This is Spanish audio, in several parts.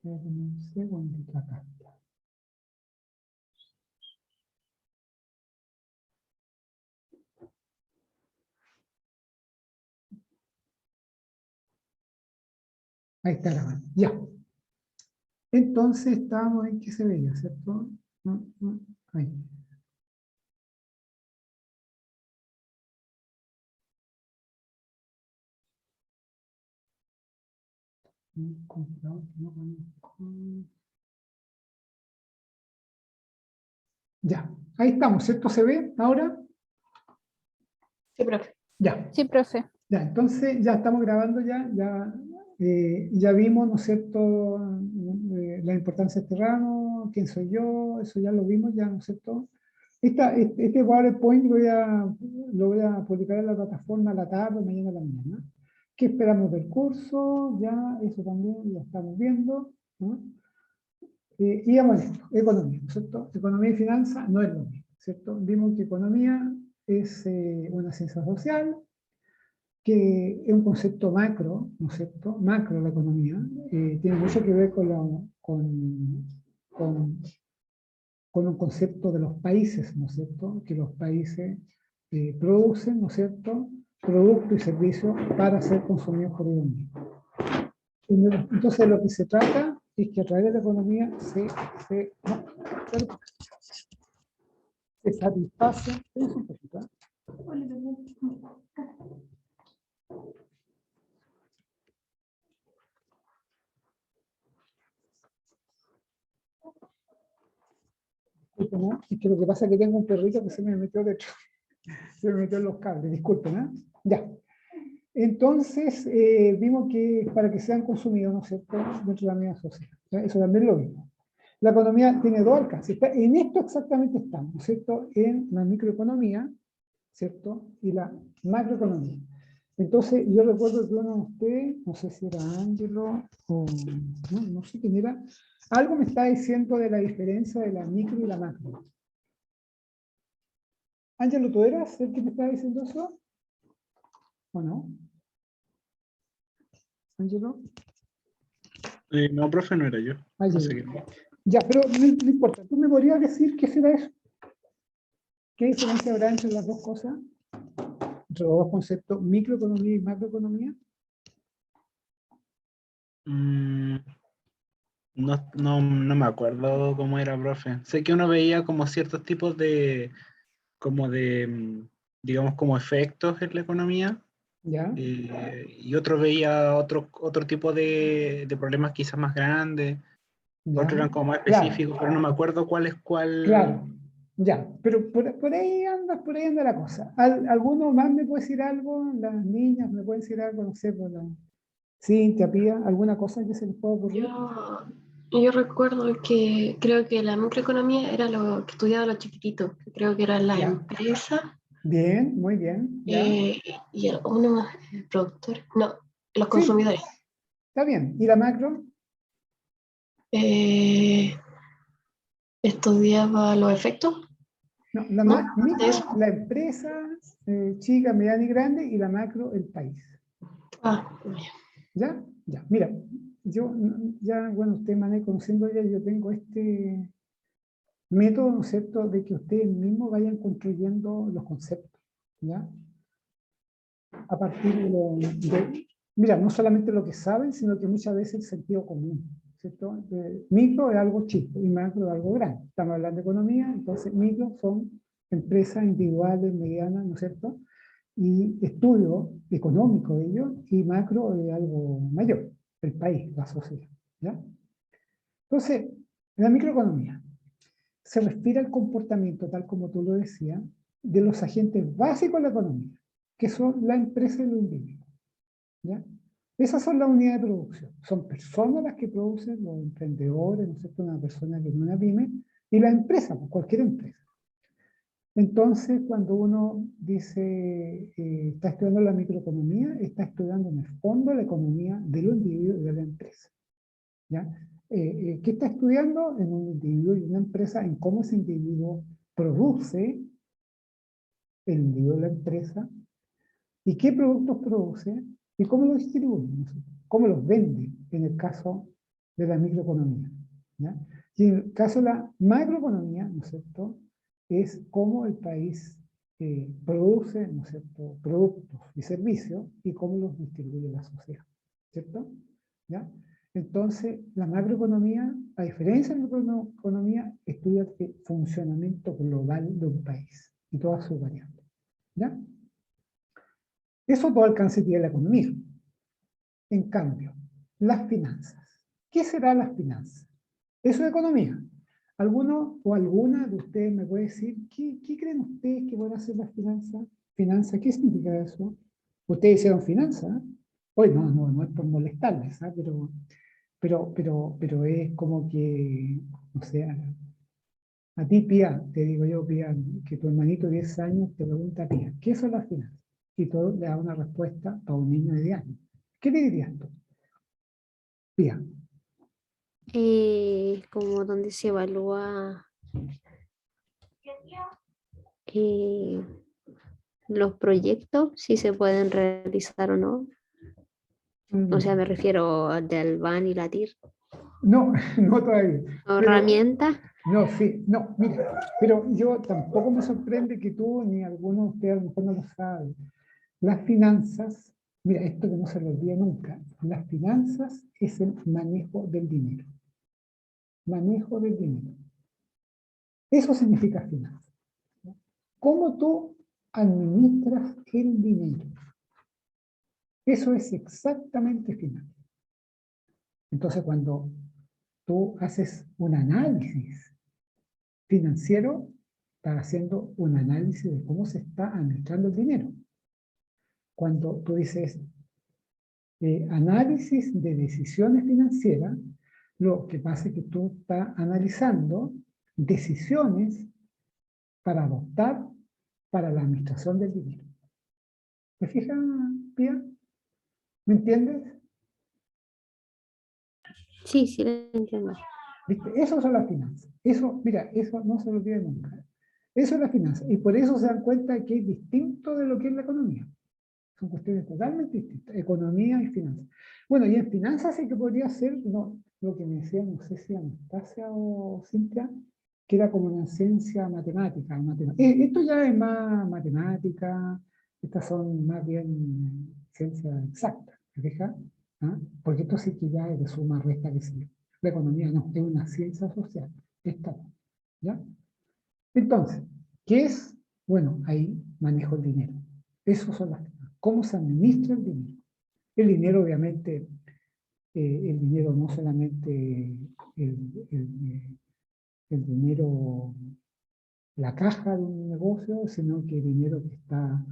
Un segundito acá. Ahí está la mano. Ya. Entonces estábamos en que se veía, ¿cierto? Ahí. Ya, ahí estamos, ¿cierto? ¿Se ve ahora? Sí, profe. Ya. Sí, profe. Ya, entonces ya estamos grabando ya vimos, ¿no es cierto?, la importancia de este ramo, quién soy yo, eso ya lo vimos, ya, ¿no es cierto? Este PowerPoint lo voy a publicar en la plataforma a la tarde, mañana a la mañana. ¿Qué esperamos del curso? Ya, eso también lo estamos viendo, ¿no? Y vamos a esto, economía, ¿no es cierto? Economía y finanzas no es lo mismo, ¿cierto? Vimos que economía es una ciencia social, que es un concepto macro, ¿no es cierto? Macro la economía, tiene mucho que ver con un concepto de los países, ¿no es cierto? Que los países producen, ¿no es cierto?, productos y servicios para ser consumidos por ellos mismos. Entonces lo que se trata es que a través de la economía se satisface. ¿No? Es que lo que pasa es que tengo un perrito que se me metió dentro, se me metió en los cables, disculpen, ¿eh? Ya. Entonces, vimos que para que sean consumidos, ¿no es cierto?, dentro de la misma sociedad. ¿Ya? Eso también lo vimos. La economía tiene dos alcances. En esto exactamente estamos, ¿no es cierto?, en la microeconomía, ¿cierto?, y la macroeconomía. Entonces, yo recuerdo que uno de ustedes, no sé si era Ángelo o no sé quién era, algo me está diciendo de la diferencia de la micro y la macro. Ángelo, ¿tú eras el que me estaba diciendo eso? ¿O no? ¿Ángelo? No, profe, no era yo. No sé qué. Ya, pero no importa. ¿Tú me podrías decir qué será eso? ¿Qué diferencia habrá entre las dos cosas? Entre los dos conceptos, microeconomía y macroeconomía. No me acuerdo cómo era, profe. Sé que uno veía como ciertos tipos digamos, como efectos en la economía. ¿Ya? Y otro veía otro tipo de problemas quizás más grandes. ¿Ya? Otros eran como más Claro, específicos, pero no me acuerdo cuál es cuál. claro. Ya, pero por ahí anda la cosa. ¿Alguno más me puede decir algo? Las niñas me pueden decir algo, no sé, por la Cintia, Pía, alguna cosa que se les pueda ocurrir. Yo recuerdo que creo que la microeconomía era lo que estudiaba los chiquititos. Creo que eran las Ya. empresas Bien, muy bien. ¿Ya? y uno más, productores. No, los Sí, consumidores. está bien. ¿Y la macro? Estudiaba los efectos, No, la ¿no? micro, Eso. la empresa chica, mediana y grande, y la macro, el país. Ya. ¿Ya? Ya. Mira, yo ya, bueno, ustedes me han ido conociendo ya, yo tengo este método, ¿no es cierto?, de que ustedes mismos vayan construyendo los conceptos, ¿ya? A partir mira, no solamente lo que saben, sino que muchas veces el sentido común, ¿cierto? Micro es algo chico y macro es algo grande. Estamos hablando de economía, entonces micro son empresas individuales, medianas, ¿no es cierto?, y estudio económico de ellos, y macro es algo mayor, el país, la sociedad, ¿ya? Entonces, la microeconomía se refiere al comportamiento, tal como tú lo decías, de los agentes básicos de la economía, que son la empresa y los individuos, ¿ya? Esas son las unidades de producción. Son personas las que producen, los emprendedores, ¿no es cierto?, una persona que tiene una pyme, y la empresa, pues cualquier empresa. Entonces, cuando uno dice, está estudiando la microeconomía, está estudiando en el fondo la economía de los individuos y de la empresa, ¿ya? ¿Qué está estudiando? En un individuo y una empresa, en cómo ese individuo produce, el individuo de la empresa, y qué productos produce, y cómo los distribuye, ¿no? Cómo los vende, en el caso de la microeconomía, ¿ya? Y en el caso de la macroeconomía, ¿no es cierto?, es cómo el país produce, ¿no es cierto?, productos y servicios y cómo los distribuye la sociedad, ¿cierto? ¿Ya? Entonces, la macroeconomía, a diferencia de la microeconomía, estudia el funcionamiento global de un país y todas sus variables, ¿ya? Eso todo alcance tiene la economía. En cambio, las finanzas. ¿Qué serán las finanzas? Eso es economía. ¿Alguno o alguna de ustedes me puede decir qué creen ustedes que van a ser las finanzas? ¿Finanzas? ¿Qué significa eso? Ustedes hicieron finanzas. Hoy no es por molestarles, ¿ah? Pero es como que, o sea, a ti, Pía, te digo yo, Pía, que tu hermanito de 10 años te pregunta, Pía, ¿qué son las finanzas? Y tú le das una respuesta a un niño de 10 años. ¿Qué le dirías tú? Pía. Como donde se evalúa eh, los proyectos, si se pueden realizar o no. O sea, me refiero al de Albán y la TIR. No, no todavía. ¿O herramientas? No, sí, no, mira, pero yo tampoco me sorprende que tú ni alguno de ustedes a lo mejor no lo sabe. Las finanzas, mira, esto que no se lo olvide nunca, las finanzas es el manejo del dinero. Manejo del dinero. Eso significa finanzas. ¿Cómo tú administras el dinero? Eso es exactamente finanzas. Entonces, cuando tú haces un análisis financiero, estás haciendo un análisis de cómo se está administrando el dinero. Cuando tú dices análisis de decisiones financieras, lo que pasa es que tú estás analizando decisiones para adoptar para la administración del dinero. ¿Te fijas, Pía? ¿Me entiendes? Sí, sí, lo entiendo. ¿Viste? Eso son las finanzas. Eso, mira, eso no se lo olvide nunca. Eso es la finanza. Y por eso se dan cuenta que es distinto de lo que es la economía. Son cuestiones totalmente distintas. Economía y finanzas. Bueno, y en finanzas sí que podría ser lo que me decía, no sé si Anastasia o Cintia, que era como una ciencia matemática. Esto ya es más matemática, estas son más bien ciencias exactas, ¿te fijas? ¿Ah? Porque esto sí que ya es de suma, resta, que sí. La economía no, es una ciencia social. Esta no, ¿ya? Entonces, ¿qué es? Bueno, ahí manejo el dinero. Eso son las finanzas. ¿Cómo se administra el dinero? El dinero, obviamente, el dinero no solamente el dinero, la caja de un negocio, sino que el dinero que está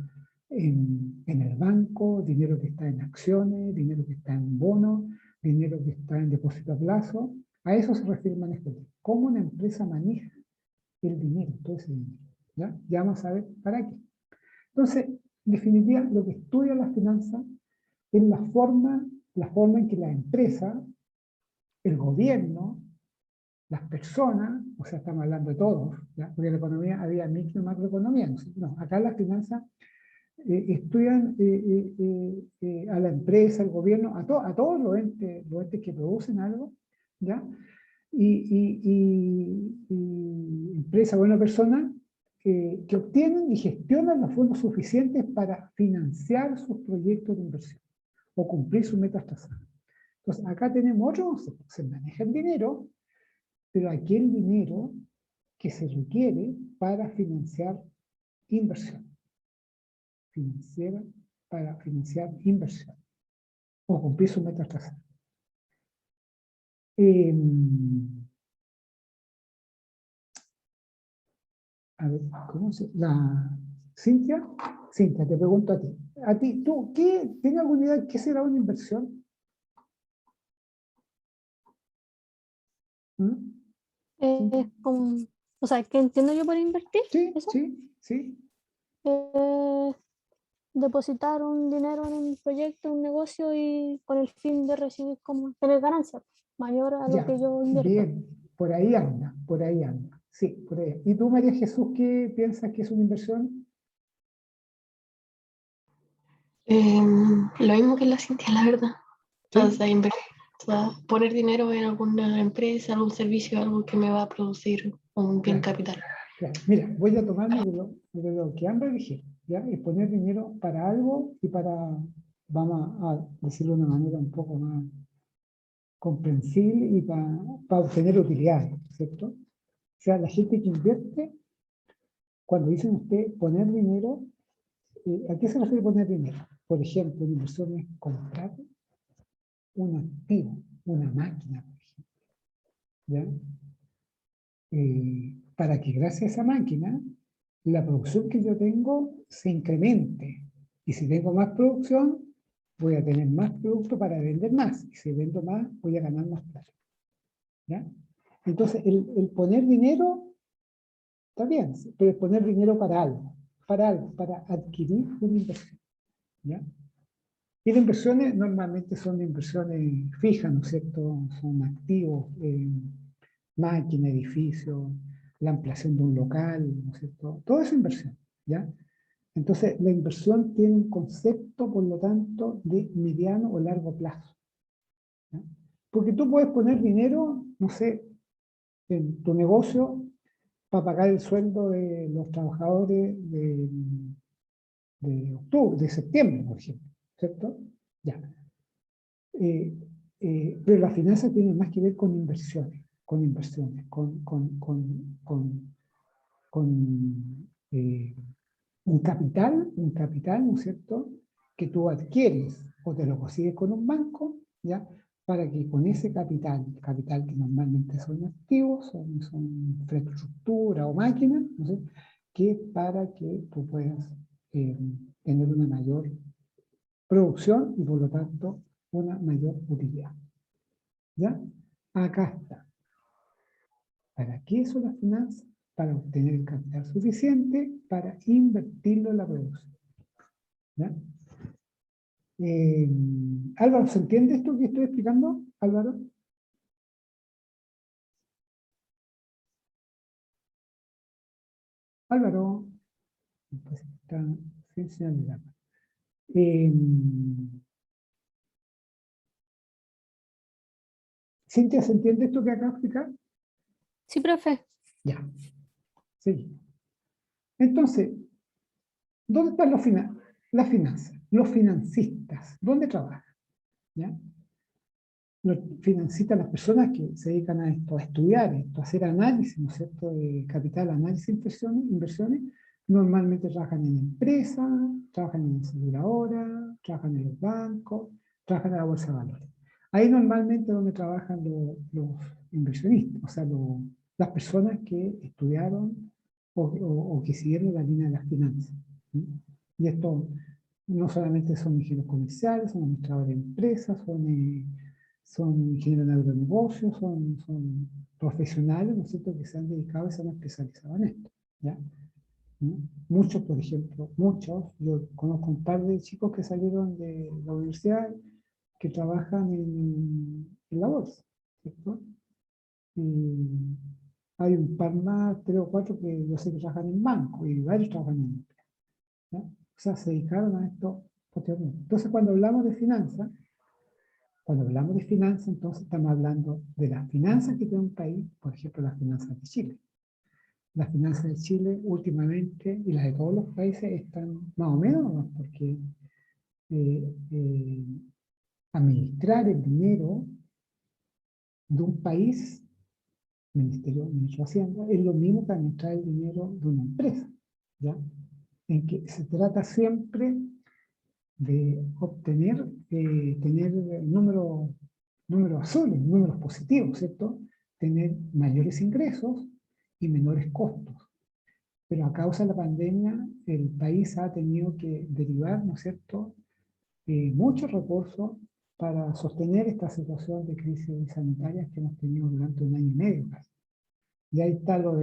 en el banco, dinero que está en acciones, dinero que está en bonos, dinero que está en depósito a plazo. A eso se refiere el manejo. ¿Cómo una empresa maneja el dinero, todo ese dinero? ¿Ya? Ya vamos a ver para qué. Entonces, en definitiva, lo que estudia las finanzas es la forma en que la empresa, el gobierno, las personas, o sea, estamos hablando de todos, ¿ya? Porque en la economía había micro y macroeconomía. No, acá las finanzas estudian a la empresa, al gobierno, a todos los entes que producen algo, ¿ya? Y empresa, buena persona, que obtienen y gestionan los fondos suficientes para financiar sus proyectos de inversión o cumplir sus metas trazadas. Entonces, acá tenemos otro concepto. Se maneja el dinero, pero aquel dinero que se requiere para financiar inversión. Financiera para financiar inversión o cumplir sus metas trazadas. A ver, ¿cómo se...? Cintia, te pregunto a ti. ¿Tú tienes alguna idea de qué será una inversión? ¿Mm? O sea, ¿qué entiendo yo por invertir? Sí, ¿Eso? sí. Depositar un dinero en un proyecto, un negocio y con el fin de recibir como tener ganancia mayor a lo Ya, que yo invierto. bien, por ahí anda. Sí, por ahí. ¿Y tú, María Jesús, qué piensas que es una inversión? Lo mismo que la Cintia, la verdad. ¿Sí? O sea, O sea, poner dinero en alguna empresa, algún servicio, algo que me va a producir un bien capital. Claro, mira, voy a tomarme de lo que ambas dijeron, ¿ya? Es poner dinero para algo y para, vamos a decirlo de una manera un poco más comprensible y para obtener utilidades, ¿cierto? O sea, la gente que invierte, cuando dicen usted poner dinero, ¿a qué se refiere poner dinero? Por ejemplo, una inversión es comprar un activo, una máquina, por ejemplo, ¿ya? Para que gracias a esa máquina la producción que yo tengo se incremente. Y si tengo más producción, voy a tener más producto para vender más. Y si vendo más, voy a ganar más plata. ¿Ya? Entonces, el poner dinero, está bien, pero es poner dinero para algo, para adquirir una inversión. ¿Ya? Y las inversiones normalmente son inversiones fijas, ¿no es cierto? Son activos, máquina, edificio, la ampliación de un local, ¿no es cierto? Todo es inversión, ¿ya? Entonces, la inversión tiene un concepto, por lo tanto, de mediano o largo plazo, ¿ya? Porque tú puedes poner dinero, no sé, en tu negocio para pagar el sueldo de los trabajadores de octubre, de septiembre, por ejemplo, ¿cierto? Ya. Pero las finanzas tienen más que ver con inversiones, con un capital, ¿no es cierto?, que tú adquieres o te lo consigues con un banco, ¿ya? Para que con ese capital que normalmente son activos, son infraestructura o máquinas, ¿no sé?, que es para que tú puedas tener una mayor producción y por lo tanto una mayor utilidad. ¿Ya? Acá está. ¿Para qué son las finanzas? Para obtener el capital suficiente para invertirlo en la producción. ¿Ya? Álvaro, ¿se entiende esto que estoy explicando, Álvaro? Álvaro, pues está sin señalidad. Cintia, ¿se entiende esto que acabo de explicar? Sí, profe. Ya. Sí. Entonces, ¿dónde están las finanzas? Los financistas, ¿dónde trabajan? ¿Ya? Los financistas, las personas que se dedican a esto, a estudiar esto, a hacer análisis, ¿no es cierto?, de capital, análisis, inversiones, normalmente trabajan en empresas, trabajan en aseguradoras, trabajan en los bancos, trabajan en la bolsa de valores. Ahí normalmente es donde trabajan los inversionistas, o sea, las personas que estudiaron o que siguieron la línea de las finanzas. ¿Sí? Y esto no solamente son ingenieros comerciales, son administradores de empresas, son ingenieros de agronegocios, son profesionales, ¿no es cierto?, que se han dedicado y se han especializado en esto. ¿Ya? ¿No? Muchos, por ejemplo, yo conozco un par de chicos que salieron de la universidad que trabajan en la bolsa, ¿cierto? Y hay un par más, 3 o 4 que yo sé que trabajan en banco y varios trabajan en empresa. ¿Ya? O sea, se dedicaron a esto posteriormente. Entonces, cuando hablamos de finanzas, entonces estamos hablando de las finanzas que tiene un país, por ejemplo, las finanzas de Chile. Las finanzas de Chile últimamente y las de todos los países están más o menos, ¿no? Porque administrar el dinero de un país, Ministro de Hacienda, es lo mismo que administrar el dinero de una empresa, ¿ya? En que se trata siempre de obtener, tener números azules, números positivos, ¿cierto? Tener mayores ingresos y menores costos. Pero a causa de la pandemia, el país ha tenido que derivar, ¿no es cierto?, muchos recursos para sostener esta situación de crisis sanitaria que hemos tenido durante 1 año y medio casi. Y ahí está todos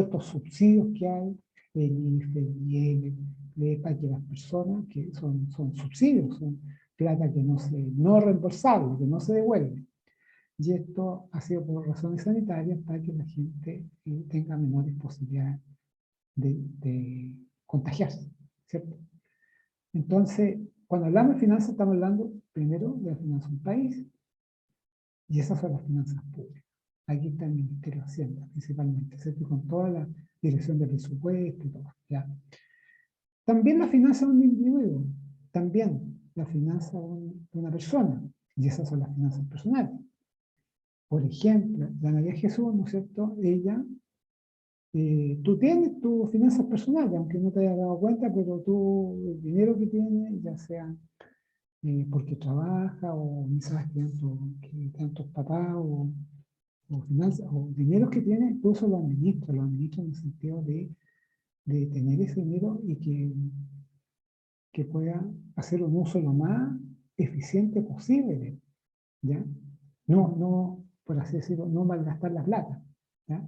estos subsidios que hay, el IFE, el IEL, el EPA, que las personas, que son subsidios, son plata que no reembolsable, que no se devuelve. Y esto ha sido por razones sanitarias para que la gente tenga menores posibilidades de contagiarse, ¿cierto? Entonces, Cuando hablamos de finanzas, estamos hablando primero de la finanza de un país, y esas son las finanzas públicas. Aquí está el Ministerio de Hacienda, principalmente, ¿cierto? Con toda la dirección del presupuesto y todo, ¿ya? También la finanza de un individuo, también la finanza de una persona, y esas son las finanzas personales. Por ejemplo, la María Jesús, ¿no es cierto? Ella, tú tienes tus finanzas personales, aunque no te hayas dado cuenta, pero tú, el dinero que tienes, ya sea porque trabaja, o quizás que tantos papás, o finanzas, o dineros que tienes, tú eso lo administras en el sentido de tener ese dinero y que pueda hacer un uso lo más eficiente posible, ¿ya? No, por así decirlo, no malgastar la plata, ¿ya?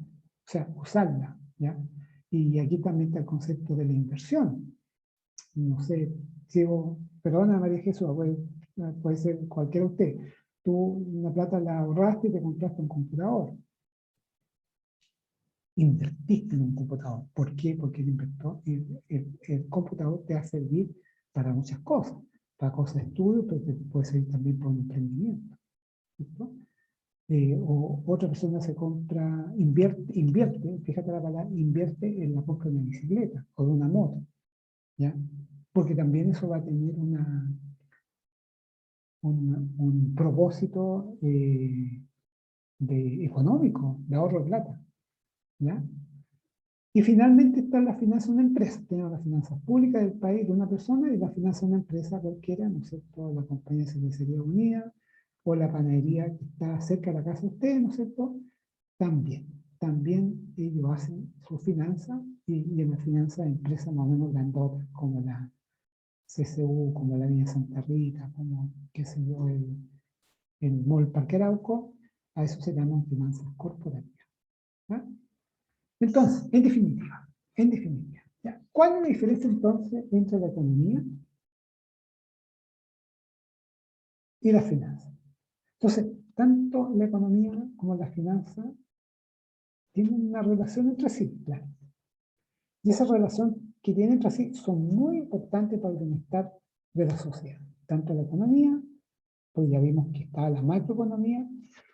O sea, usarla, ¿ya? Y aquí también está el concepto de la inversión. No sé, perdona María Jesús, puede ser cualquiera de ustedes. Tú una plata la ahorraste y te compraste un computador. Invertiste en un computador. ¿Por qué? Porque el computador te va a servir para muchas cosas. Para cosas de estudio, pero te puede servir también para un emprendimiento, ¿cierto? O otra persona invierte, fíjate la palabra, invierte en la compra de una bicicleta o de una moto, ¿ya? Porque también eso va a tener un propósito económico, de ahorro de plata, ¿ya? Y finalmente está la finanza de una empresa. Tenemos las finanzas públicas del país de una persona y la finanza de una empresa cualquiera, ¿no es cierto? La compañía de cervecería unida o la panadería que está cerca de la casa de ustedes, ¿no es cierto? También ellos hacen su finanza y en la finanza de empresas más o menos grandotas, como la CCU, como la Avenida Santa Rita, como, qué sé yo, el Mall Parque Arauco, a eso se llaman finanzas corporativas, ¿ya? Entonces, en definitiva, ¿ya? ¿Cuál es la diferencia entonces entre la economía y la finanza? Entonces, tanto la economía como la finanza tienen una relación entre sí, claro. Y esa relación que tienen entre sí son muy importantes para el bienestar de la sociedad. Tanto la economía, pues ya vimos que está la macroeconomía,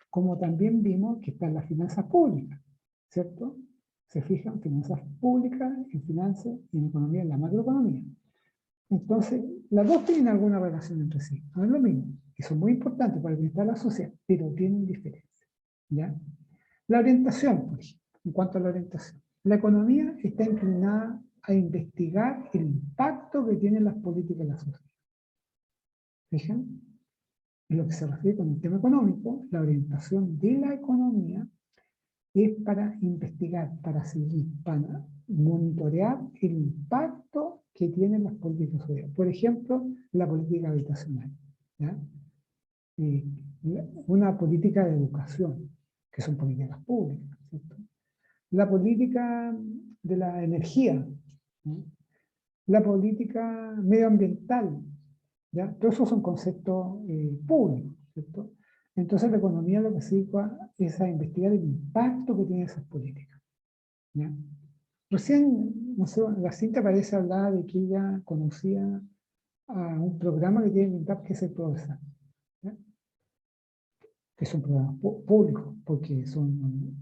como también vimos que están las finanzas públicas, ¿cierto? Se fijan, finanzas públicas, en finanzas y en economía, en la macroeconomía. Entonces, las dos tienen alguna relación entre sí, no es lo mismo, y son muy importantes para el bienestar de la sociedad, pero tienen diferencias, ¿ya? La orientación, por ejemplo, en cuanto a la orientación. La economía está inclinada a investigar el impacto que tienen las políticas en la sociedad. ¿Fijan? En lo que se refiere con el tema económico, la orientación de la economía es para investigar, para seguir, para monitorear el impacto que tienen las políticas sociales. Por ejemplo, la política habitacional, ¿ya? Una política de educación, que son políticas públicas, ¿cierto? La política de la energía, ¿no? La política medioambiental, ¿ya? Todos esos son conceptos públicos, ¿cierto? Entonces la economía lo que sirve es a investigar el impacto que tienen esas políticas, ¿ya? Recién, no sé, la cinta parece hablar de que ella conocía a un programa que tiene el impacto, que es el PRODESAL, ¿ya? Que es un programa público, porque son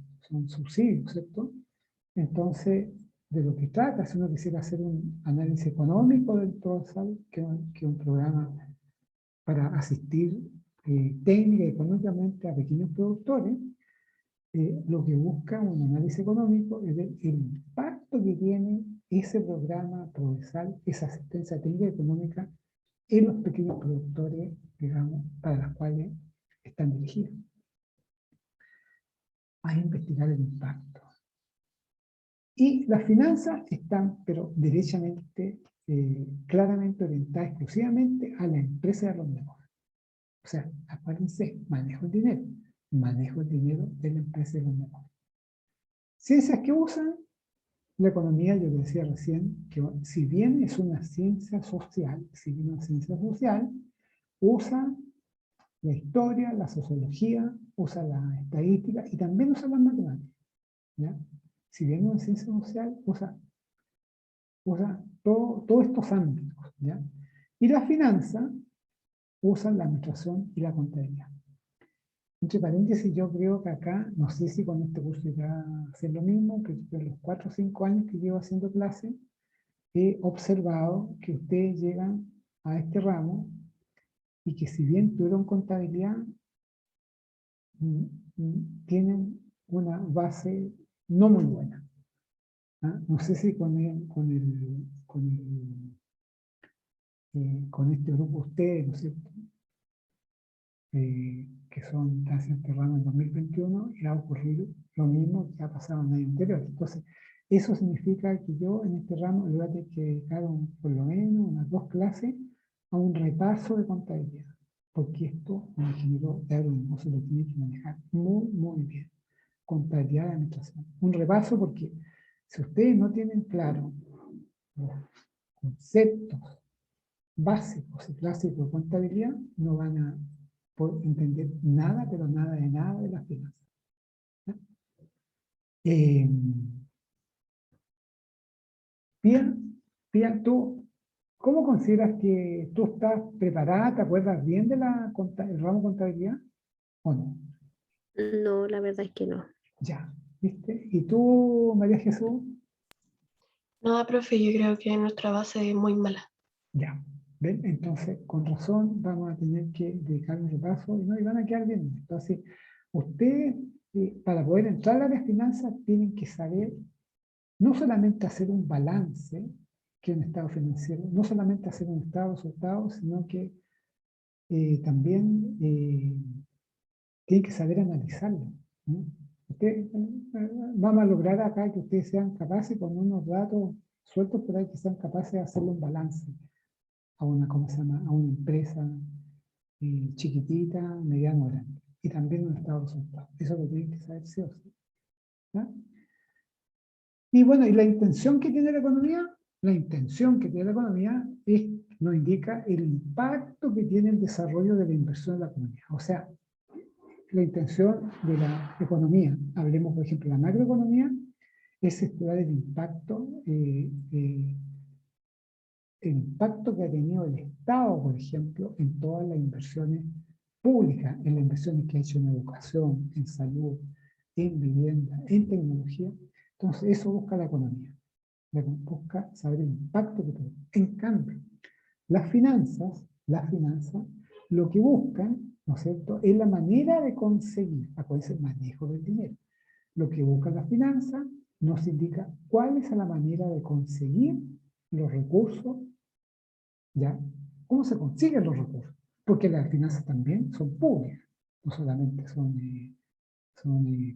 subsidios, ¿cierto? Entonces, de lo que trata, si uno quisiera hacer un análisis económico del PRODESAL, que es un programa para asistir técnica y económicamente a pequeños productores, lo que busca un análisis económico es ver el impacto que tiene ese programa PRODESAL, esa asistencia técnica y económica en los pequeños productores, digamos, para los cuales están dirigidos. A investigar el impacto. Y las finanzas están, pero derechamente, claramente orientadas exclusivamente a la empresa y a los negocios. O sea, acuérdense, manejo el dinero de la empresa y los negocios. Ciencias que usan la economía, yo decía recién, que si bien es una ciencia social, usa la historia, la sociología, usa la estadística y también usa las matemáticas, ¿ya? Si bien es una ciencia social, usa todos estos ámbitos, ¿ya? Y las finanzas usan la administración y la contabilidad. Entre paréntesis, yo creo que acá, no sé si con este curso irá a hacer lo mismo, que en los 4 o 5 años que llevo haciendo clase, he observado que ustedes llegan a este ramo y que si bien tuvieron contabilidad, tienen una base no muy buena. ¿Ah? No sé si con este grupo ustedes, ¿no es cierto? Que están haciendo este ramo en 2021, y ha ocurrido lo mismo que ha pasado en el año anterior. Entonces, eso significa que yo en este ramo le voy a tener que dedicar por lo menos unas 2 clases a un repaso de contabilidad, porque esto, un ingeniero de agronegocio lo tiene que manejar muy, muy bien. Contabilidad de administración. Un repaso porque si ustedes no tienen claro los conceptos básicos y clásicos de contabilidad, no van a poder entender nada, pero nada de las finanzas. Pía, ¿tú cómo consideras que tú estás preparada? ¿Te acuerdas bien del ramo de contabilidad o no? No, la verdad es que no. Ya, ¿viste? ¿Y tú, María Jesús? No, profe, yo creo que nuestra base es muy mala. Ya, ¿ven? Entonces, con razón, vamos a tener que dedicar un repaso y van a quedar bien. Entonces, ustedes, para poder entrar a las finanzas, tienen que saber no solamente hacer un balance, que es un estado financiero, no solamente hacer un estado de resultados, sino que también tienen que saber analizarlo, ¿no? Vamos a lograr acá que ustedes sean capaces, con unos datos sueltos por ahí, que sean capaces de hacerle un balance a una, ¿cómo se llama?, a una empresa chiquitita, mediana o grande. Y también un estado de resultados. Eso lo tienen que saber sí o sí. ¿Ya? Y bueno, ¿y la intención que tiene la economía? La intención que tiene la economía nos indica el impacto que tiene el desarrollo de la inversión en la economía. O sea, la intención de la economía, hablemos por ejemplo de la macroeconomía, es estudiar el impacto que ha tenido el Estado, por ejemplo, en todas las inversiones públicas, en las inversiones que ha hecho en educación, en salud, en vivienda, en tecnología. Entonces, eso busca la economía. Busca saber el impacto que tiene. En cambio, las finanzas, lo que buscan, ¿no es cierto?, es la manera de conseguir, acuérdense, el manejo del dinero. Lo que busca la finanza nos indica cuál es la manera de conseguir los recursos. ¿Ya? ¿Cómo se consiguen los recursos? Porque las finanzas también son públicas, no solamente son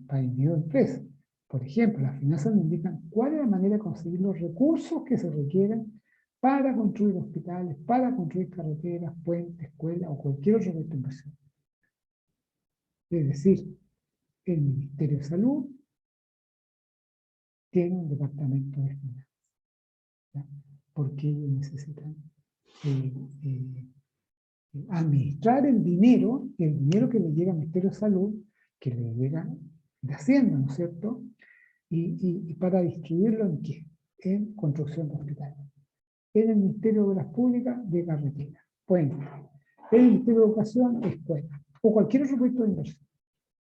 para individuos y empresas. Por ejemplo, las finanzas nos indican cuál es la manera de conseguir los recursos que se requieren para construir hospitales, para construir carreteras, puentes, escuelas o cualquier otro proyecto de inversión. Es decir, el Ministerio de Salud tiene un departamento de finanzas, ¿ya? Porque ellos necesitan administrar el dinero que le llega al Ministerio de Salud, que le llega de Hacienda, ¿no es cierto? Y para distribuirlo ¿en qué? En construcción de hospitales. En el Ministerio de Obras Públicas, de carreteras, puentes. En el Ministerio de Educación, escuelas. O cualquier otro proyecto de inversión.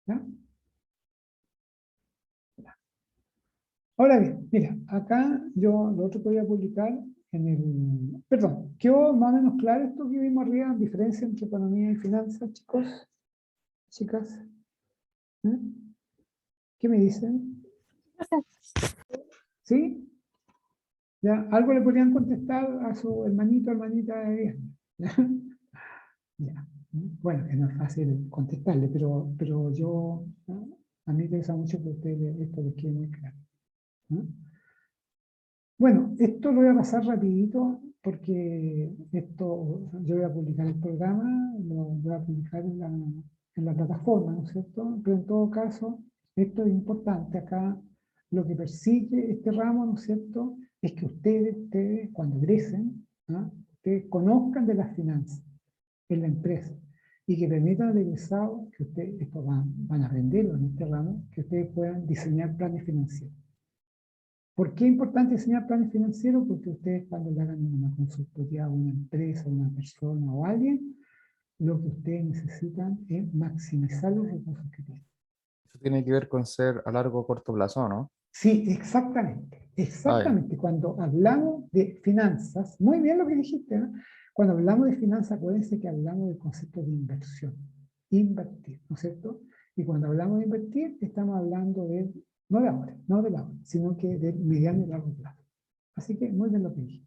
¿Ya? Ahora bien, mira, acá yo lo otro que voy a publicar en el... Perdón, ¿quedó más o menos claro esto que vimos arriba? ¿Diferencia entre economía y finanzas, chicos? Chicas. ¿Eh? ¿Qué me dicen? ¿Sí? ¿Ya? ¿Algo le podrían contestar a su hermanito, hermanita de bien? ¿Ya? Ya. Bueno, que no es fácil contestarle, pero yo, ¿no?, a mí me interesa mucho que ustedes esto les quede muy claro, ¿no? Bueno, esto lo voy a pasar rapidito porque esto, yo voy a publicar el programa, lo voy a publicar en la plataforma, ¿no es cierto? Pero en todo caso, esto es importante. Acá lo que persigue este ramo, ¿no es cierto?, es que ustedes cuando egresen, ¿no?, ustedes conozcan de las finanzas en la empresa y que permitan al egresado, que ustedes esto van a aprenderlo en este ramo, que ustedes puedan diseñar planes financieros. ¿Por qué es importante diseñar planes financieros? Porque ustedes cuando le hagan una consultoría a una empresa, a una persona o a alguien, lo que ustedes necesitan es maximizar los recursos que tienen. Eso tiene que ver con ser a largo o corto plazo, ¿no? Sí, exactamente, exactamente. Cuando hablamos de finanzas, muy bien lo que dijiste, ¿no? Cuando hablamos de finanzas, acuérdense que hablamos del concepto de inversión, invertir, ¿no es cierto? Y cuando hablamos de invertir, estamos hablando de, no de ahora, no de la hora, sino que de mediano y largo plazo. Así que muy bien lo que dije.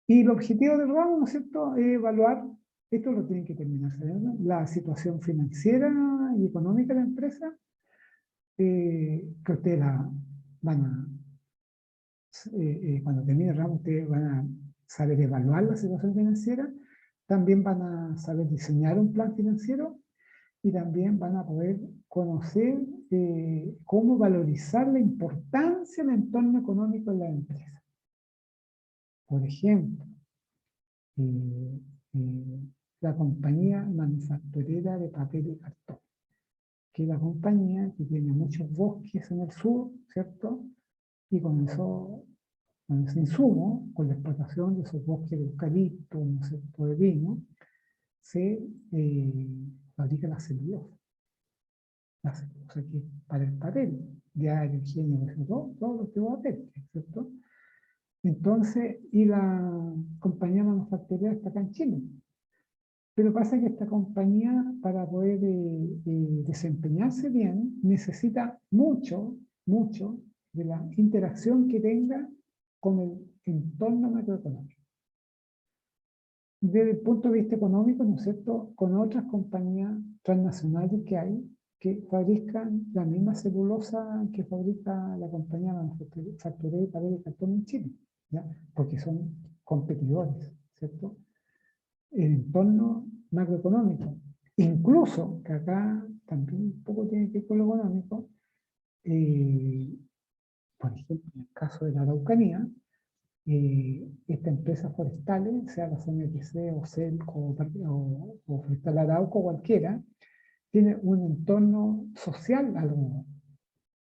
Y el objetivo del ramo, ¿no es cierto?, es evaluar, esto lo tienen que terminar, ¿no? La situación financiera y económica de la empresa, que ustedes van a, cuando termine el ramo, ustedes van a saber evaluar la situación financiera, también van a saber diseñar un plan financiero y también van a poder conocer cómo valorizar la importancia del entorno económico en la empresa. Por ejemplo, la compañía manufacturera de papel y cartón, que es la compañía que tiene muchos bosques en el sur, ¿cierto? Y con ese insumo, con la explotación de esos bosques de eucalipto, ¿no es cierto?, de vino, se fabrica la celulosa. La celulosa que para el papel, diario, higiénico, todos los tipos de papel, ¿cierto? Entonces, y la compañía manufacturera está acá en Chile. Pero pasa que esta compañía, para poder desempeñarse bien, necesita mucho de la interacción que tenga con el entorno macroeconómico. Desde el punto de vista económico, ¿no es cierto?, con otras compañías transnacionales que hay, que fabrican la misma celulosa que fabrica la compañía manufacturera de papel y cartón en Chile, ¿ya? Porque son competidores, ¿cierto? El entorno macroeconómico, incluso, que acá también un poco tiene que ver con lo económico, por ejemplo, en el caso de la Araucanía, estas empresas forestales, sea la CNPC o CELCO o Forestal Arauco, cualquiera, tiene un entorno social algo,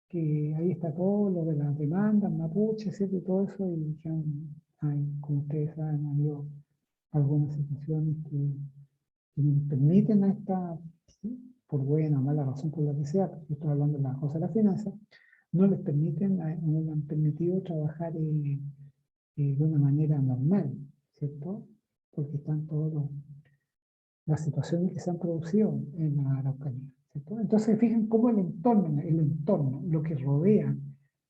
que ahí está todo lo de las demandas, mapuche, ¿cierto? Y todo eso, y ya hay, como ustedes saben, ha habido algunas situaciones que nos permiten a esta, ¿sí?, por buena o mala razón, por lo que sea, porque estoy hablando de las cosas de la finanza, no les permiten, no les han permitido trabajar de una manera normal, ¿cierto? Porque están todas las situaciones que se han producido en la Araucanía, ¿cierto? Entonces, fijen cómo el entorno, lo que rodea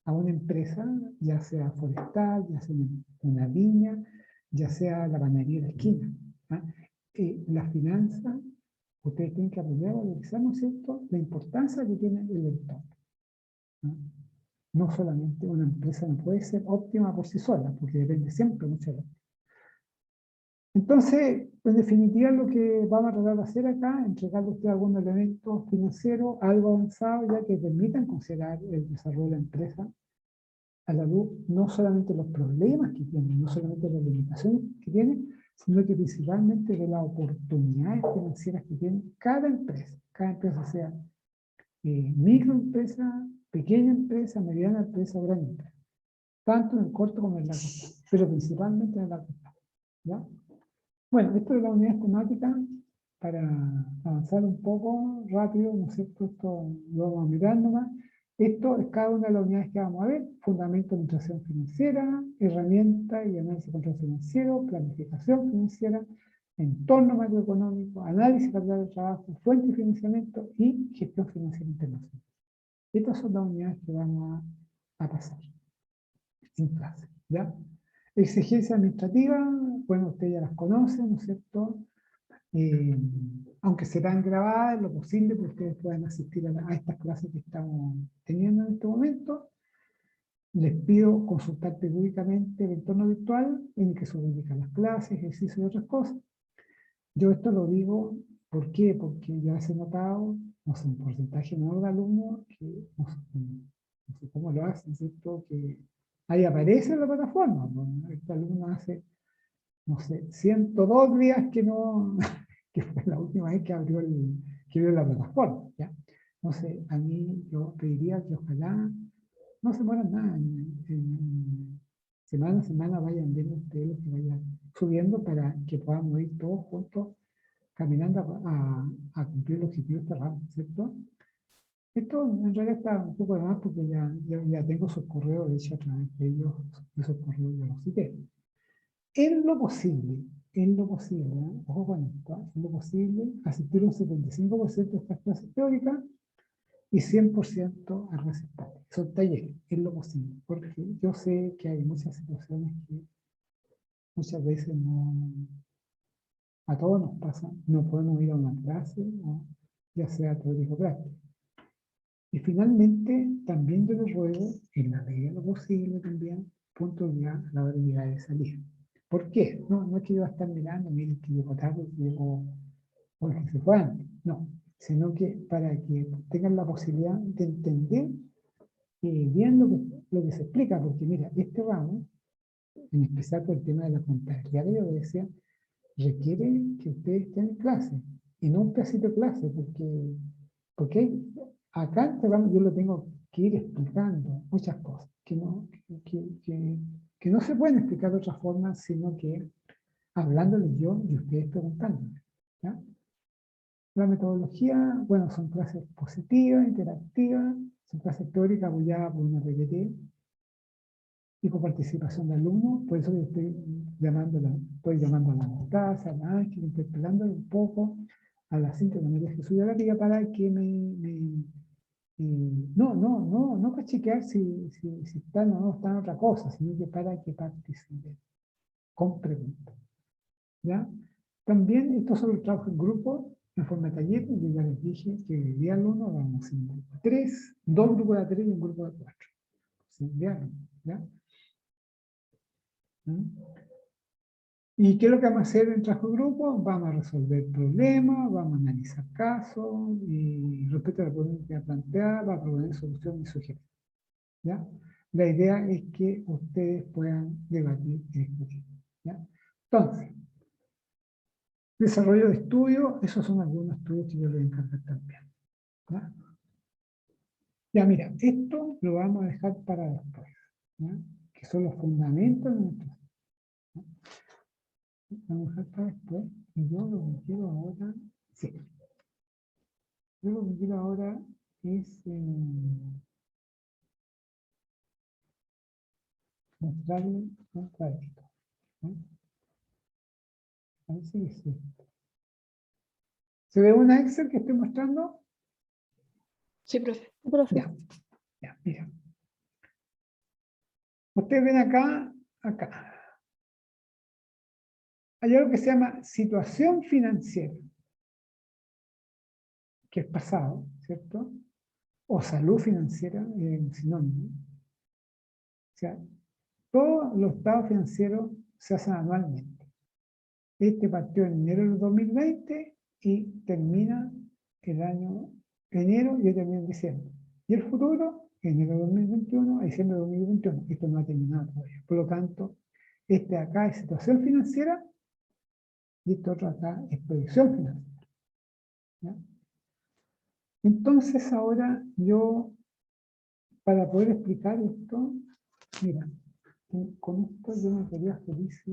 a una empresa, ya sea forestal, ya sea una viña, ya sea la panadería de la esquina, ¿ah? La finanza, ustedes tienen que aprender a valorizar, ¿no es cierto?, la importancia que tiene el entorno, ¿no? No solamente una empresa no puede ser óptima por sí sola, porque depende siempre mucho de la. Entonces, en definitiva, lo que vamos a tratar de hacer acá, entregarle a usted algunos elementos financieros, algo avanzados, ya que permitan considerar el desarrollo de la empresa a la luz, no solamente los problemas que tiene, no solamente las limitaciones que tiene, sino que principalmente de las oportunidades financieras que tiene cada empresa sea microempresa, pequeña empresa, mediana empresa o gran empresa, tanto en el corto como en el largo plazo, pero principalmente en el largo plazo, ¿ya? Bueno, esto es la unidad temática para avanzar un poco rápido, ¿no es cierto? Esto lo vamos a mirar nomás. Esto es cada una de las unidades que vamos a ver: fundamento de administración financiera, herramienta y análisis de control financiero, planificación financiera, entorno macroeconómico, análisis de capital de trabajo, fuente de financiamiento y gestión financiera internacional. Estas son las unidades que vamos a pasar en clase, ¿ya? Exigencia administrativa, bueno, ustedes ya las conocen, ¿no es cierto? Aunque serán grabadas, en lo posible, que ustedes puedan asistir a estas clases que estamos teniendo en este momento. Les pido consultar periódicamente el entorno virtual en el que se publican las clases, ejercicios y otras cosas. Yo esto lo digo, ¿por qué? Porque ya se ha notado, no sé, un porcentaje menor de alumnos que no sé cómo lo hacen, ¿cierto? Que ahí aparece en la plataforma, ¿no? Este alumno hace, no sé, 102 días que no, que fue la última vez que vio la plataforma, ¿ya? Entonces, a mí yo pediría que ojalá no se demoran nada. Semana a semana vayan viendo ustedes lo que vayan subiendo para que podamos ir todos juntos caminando a cumplir los objetivos cerrados, ¿cierto? Esto en realidad está un poco de más porque ya tengo sus correos, de hecho a través de ellos, esos correos ya los cité. En lo posible, ¿eh? Ojo con esto, en lo posible, asistir un 75% de estas clases teóricas y 100% a clases prácticas. Son talleres, en lo posible, porque yo sé que hay muchas situaciones que muchas veces no, a todos nos pasa, no podemos ir a una clase, ¿no? Ya sea teórico o práctico. Y finalmente, también yo les ruego, en la medida de lo posible también, puntualidad a la hora de llegar y salir. ¿Por qué? No es que yo voy a estar mirando, miren que llego tarde, llego, o que se fue antes, no, sino que para que tengan la posibilidad de entender bien lo que se explica, porque mira, este ramo, en especial por el tema de la contabilidad que yo decía, requiere que ustedes estén en clase, y no un pedacito de clase, porque acá en este ramo yo lo tengo que ir explicando muchas cosas, que no se pueden explicar de otra forma, sino que hablándoles yo y ustedes preguntándome, ¿ya? La metodología, bueno, son clases positivas, interactivas, son clases teóricas apoyadas por una PPT y con participación de alumnos, por eso yo estoy llamando a la Mostaza, a la Ángel, interpelándole un poco a la Cintia María Jesús de la Riga para que no cachiquear si están o no están otra cosa, sino que para que participen con preguntas, ¿ya? También esto sobre el trabajo en grupo, en forma de taller, yo ya les dije que el día 1 vamos en grupo 3, 2 grupos de 3 y un grupo de 4. Sí, ¿ya? ¿Mm? ¿Y qué es lo que vamos a hacer en el trabajo en grupo? Vamos a resolver problemas, vamos a analizar casos, y respecto a la problemática planteada, va a proponer soluciones y sugerencias, ¿ya? La idea es que ustedes puedan debatir y discutir, ¿ya? Entonces, desarrollo de estudio, esos son algunos estudios que yo les voy a encargar también, ¿ya? Ya, mira, esto lo vamos a dejar para después, ¿ya? Que son los fundamentos de nuestro. Vamos a dejar para después, y yo lo que quiero ahora, sí. Yo lo que quiero ahora es mostrarles un cuadrito, ¿no? A ver si es esto. ¿Se ve una Excel que estoy mostrando? Sí, profe. Profe, Ya, mira. Ustedes ven acá. Hay algo que se llama situación financiera, que es pasado, ¿cierto? O salud financiera, sinónimo. O sea, todos los estados financieros se hacen anualmente. Este partió en enero del 2020 y termina el año enero y termina en diciembre. Y el futuro, enero de 2021 a diciembre de 2021. Esto no ha terminado todavía. Por lo tanto, este acá es situación financiera y este otro acá es proyección financiera, ¿ya? Entonces ahora yo, para poder explicar esto, mira, con esto yo me quería feliz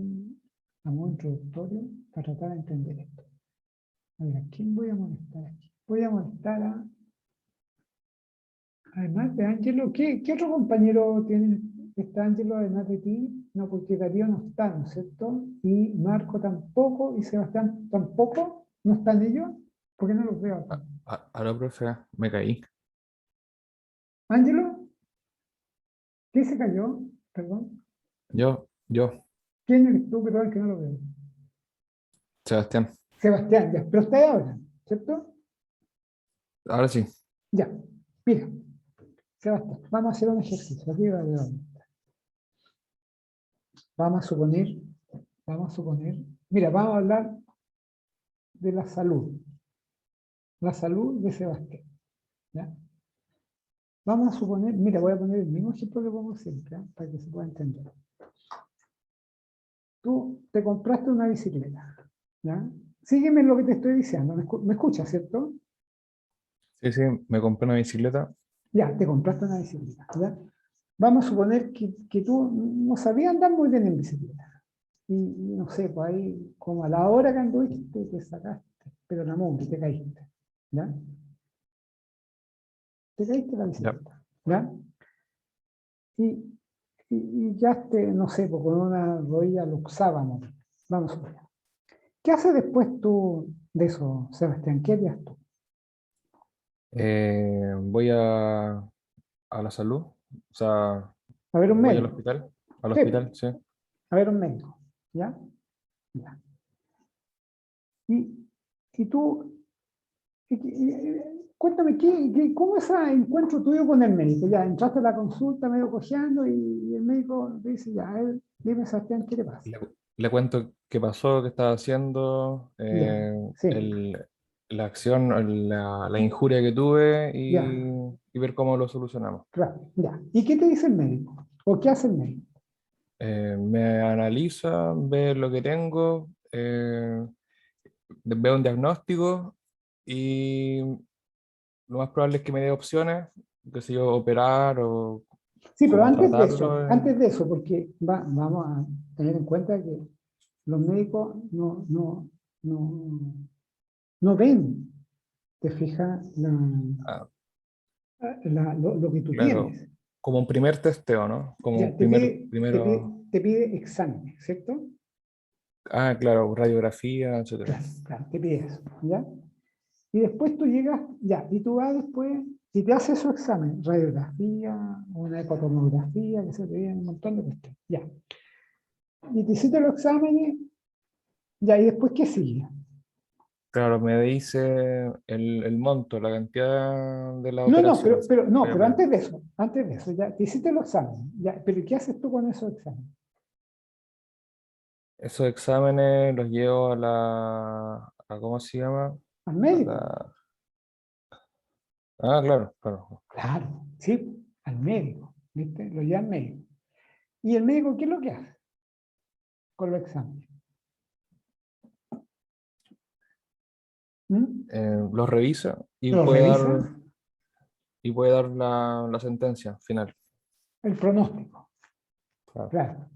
a modo introductorio para tratar de entender esto. A ver, ¿a quién voy a molestar aquí? Voy a molestar además de Ángelo, ¿qué otro compañero tiene? ¿Está Ángelo además de ti? No, porque Darío no está, ¿no es cierto? Y Marco tampoco, y Sebastián tampoco, ¿no están ellos? ¿Por qué no los veo acá? Ahora, profe, me caí. ¿Ángelo? ¿Quién se cayó? Perdón. Yo, ¿Quién eres tú? Perdón, que no lo veo. Sebastián. Sebastián, ya, pero está ahí ahora, ¿cierto? Ahora sí. Ya, mira, Sebastián, vamos a hacer un ejercicio. Aquí va de dónde. Vamos a suponer, mira, vamos a hablar de la salud de Sebastián, ¿ya? Vamos a suponer, mira, voy a poner el mismo ejemplo que pongo siempre, ¿eh? Para que se pueda entender. Tú te compraste una bicicleta, ¿ya? Sígueme en lo que te estoy diciendo, me escuchas, ¿cierto? Sí, me compré una bicicleta. Ya, te compraste una bicicleta, ¿ya? vamos a suponer que tú no sabías andar muy bien en bicicleta. Y no sé, pues ahí, como a la hora que anduviste, te sacaste, pero la mugre, te caíste. ¿Ya? Te caíste en la bicicleta. ¿Ya? Y ya no sé, pues con una rodilla luxábamos. Vamos a suponer. ¿Qué haces después tú de eso, Sebastián? ¿Qué harías tú? Voy a la salud, o sea, A ver un voy médico. al Sí, hospital, sí. a ver un médico. ¿Ya? Ya. Y tú, cuéntame, ¿cómo es ese encuentro tuyo con el médico? Ya, entraste a la consulta medio cojeando y el médico te dice, ya, dime, Sebastián, ¿qué te pasa? Le cuento qué pasó, qué estaba haciendo, Ya, sí, la acción, la injuria que tuve ya, y ver cómo lo solucionamos. claro, ya. ¿Y qué te dice el médico? ¿O qué hace el médico? Me analiza, ve lo que tengo, veo un diagnóstico y lo más probable es que me dé opciones, qué sé yo, operar o Sí, pero cómo tratarlo. antes de eso, porque vamos a tener en cuenta que los médicos no, no ven, te fijas, Ah, lo que tú claro, tienes. como un primer testeo, ¿no? Como Ya, un primero, te pide exámenes, ¿cierto? claro, radiografía, etcétera. Claro, claro, te pide eso, ¿ya? Y después tú llegas, ya, y tú vas después y te haces su examen, radiografía, una ecotomografía, que se te viene un montón de cuestiones, ya. Y te hiciste los exámenes, ya, y después, ¿qué sigue? Claro, me dice el monto, la cantidad de la No, no, operación. no, Voy a pero poner. antes de eso, ya, te hiciste los exámenes, ya, pero ¿qué haces tú con esos exámenes? Esos exámenes los llevo ¿cómo se llama? Al A médico. la- claro, claro. Claro, sí, al médico, ¿viste? Lo lleva al médico. ¿Y el médico qué es lo que hace con los exámenes? ¿Mm? Los revisa Lo revisa, y puede dar la sentencia final. el pronóstico, Claro, claro.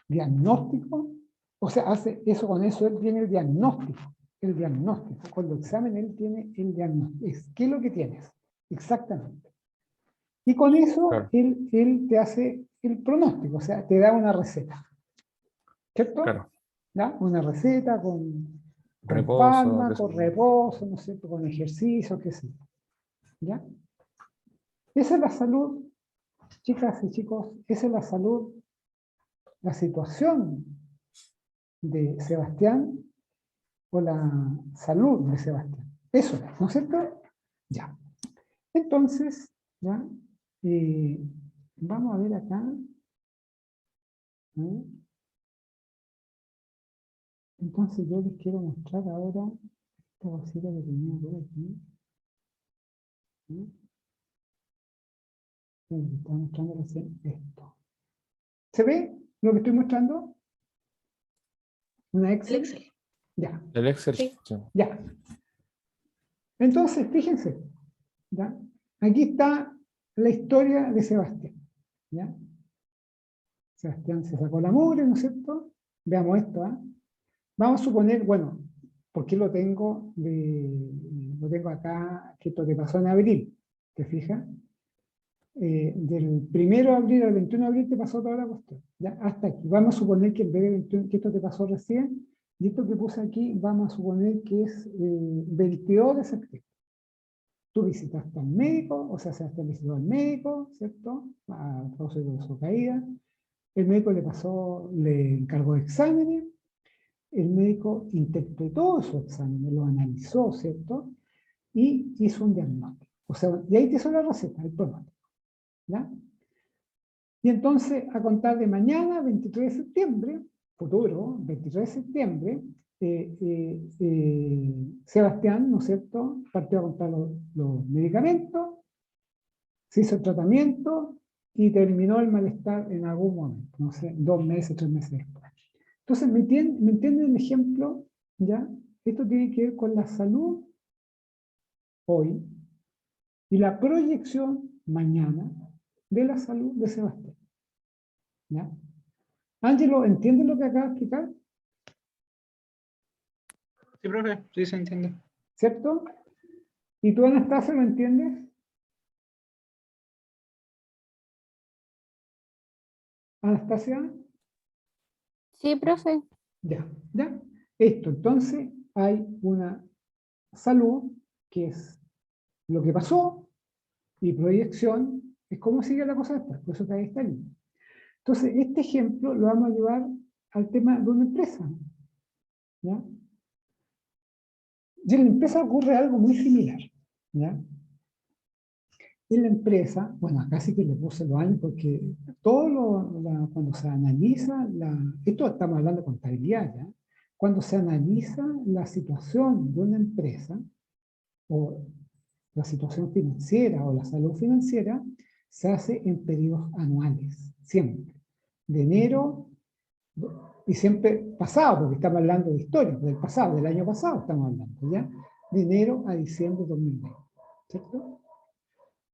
Diagnóstico, o sea, hace eso con eso, él tiene el diagnóstico. El diagnóstico, con los exámenes él tiene el diagnóstico. ¿Qué es lo que tienes? Exactamente. Y con eso claro, él te hace el pronóstico, o sea, te da una receta, ¿cierto? claro. ¿Ya? Una receta con Reposo, qué sé fármaco, yo. reposo, ¿no es cierto? Con ejercicio, qué sé yo. ¿Ya? Esa es la salud, chicas y chicos, esa es la salud, la situación de Sebastián o la salud de Sebastián. Eso es, ¿no es cierto? Ya. Entonces, ¿ya? Eh, vamos a ver acá. ¿No? Entonces yo les quiero mostrar ahora esta cosita que tenía por aquí. ¿No? Les estaba mostrando recién esto. ¿Se ve lo que estoy mostrando? ¿Una El Excel? Excel. Ya, El Excel, Sí. sí. ya. Entonces, fíjense, ¿ya? Aquí está la historia de Sebastián. ¿Ya? Sebastián se sacó la mugre, ¿no es cierto? Veamos esto. ¿Ah? Vamos a suponer, bueno, ¿por qué lo tengo? Lo tengo acá, que esto te pasó en abril, ¿te fijas? Del 1 de abril al 21 de abril te pasó toda la cuestión. ¿Ya? Hasta aquí. Vamos a suponer que en vez de 21, que esto te pasó recién, y esto que puse aquí, vamos a suponer que es 22 de septiembre. Tú visitaste al médico, o sea, Sebastián visitó al médico, ¿cierto? A causa de su caída. El médico le encargó exámenes, el médico interpretó esos exámenes, lo analizó, ¿cierto? Y hizo un diagnóstico. O sea, y ahí te hizo la receta, el pronóstico. ¿Ya? Y entonces, a contar de mañana, 23 de septiembre, futuro, 23 de septiembre, Sebastián, ¿no es cierto?, partió a contar los medicamentos, se hizo el tratamiento y terminó el malestar en algún momento, no sé, 2 meses, 3 meses después. Entonces, ¿me entienden el ejemplo? ¿Ya? Esto tiene que ver con la salud hoy y la proyección mañana, de la salud de Sebastián. ¿Ya? Ángelo, ¿entiendes lo que acabo de explicar? Sí, profe, sí se entiende. ¿Cierto? ¿Y tú, Anastasia, lo entiendes? Anastasia, Sí, profe. ya, ya. Esto, entonces, hay una salud, que es lo que pasó, y proyección es cómo sigue la cosa después, por eso que ahí está ahí. Entonces, este ejemplo lo vamos a llevar al tema de una empresa. ¿Ya? Y en la empresa ocurre algo muy similar. ¿Ya? En la empresa, bueno, acá sí que le puse los años porque cuando se analiza, esto estamos hablando de contabilidad, ¿ya? Cuando se analiza la situación de una empresa, o la situación financiera o la salud financiera, se hace en periodos anuales, siempre. De enero, y siempre pasado, porque estamos hablando de historia, del pasado, del año pasado estamos hablando, ¿ya? De enero a diciembre de 2020, ¿cierto?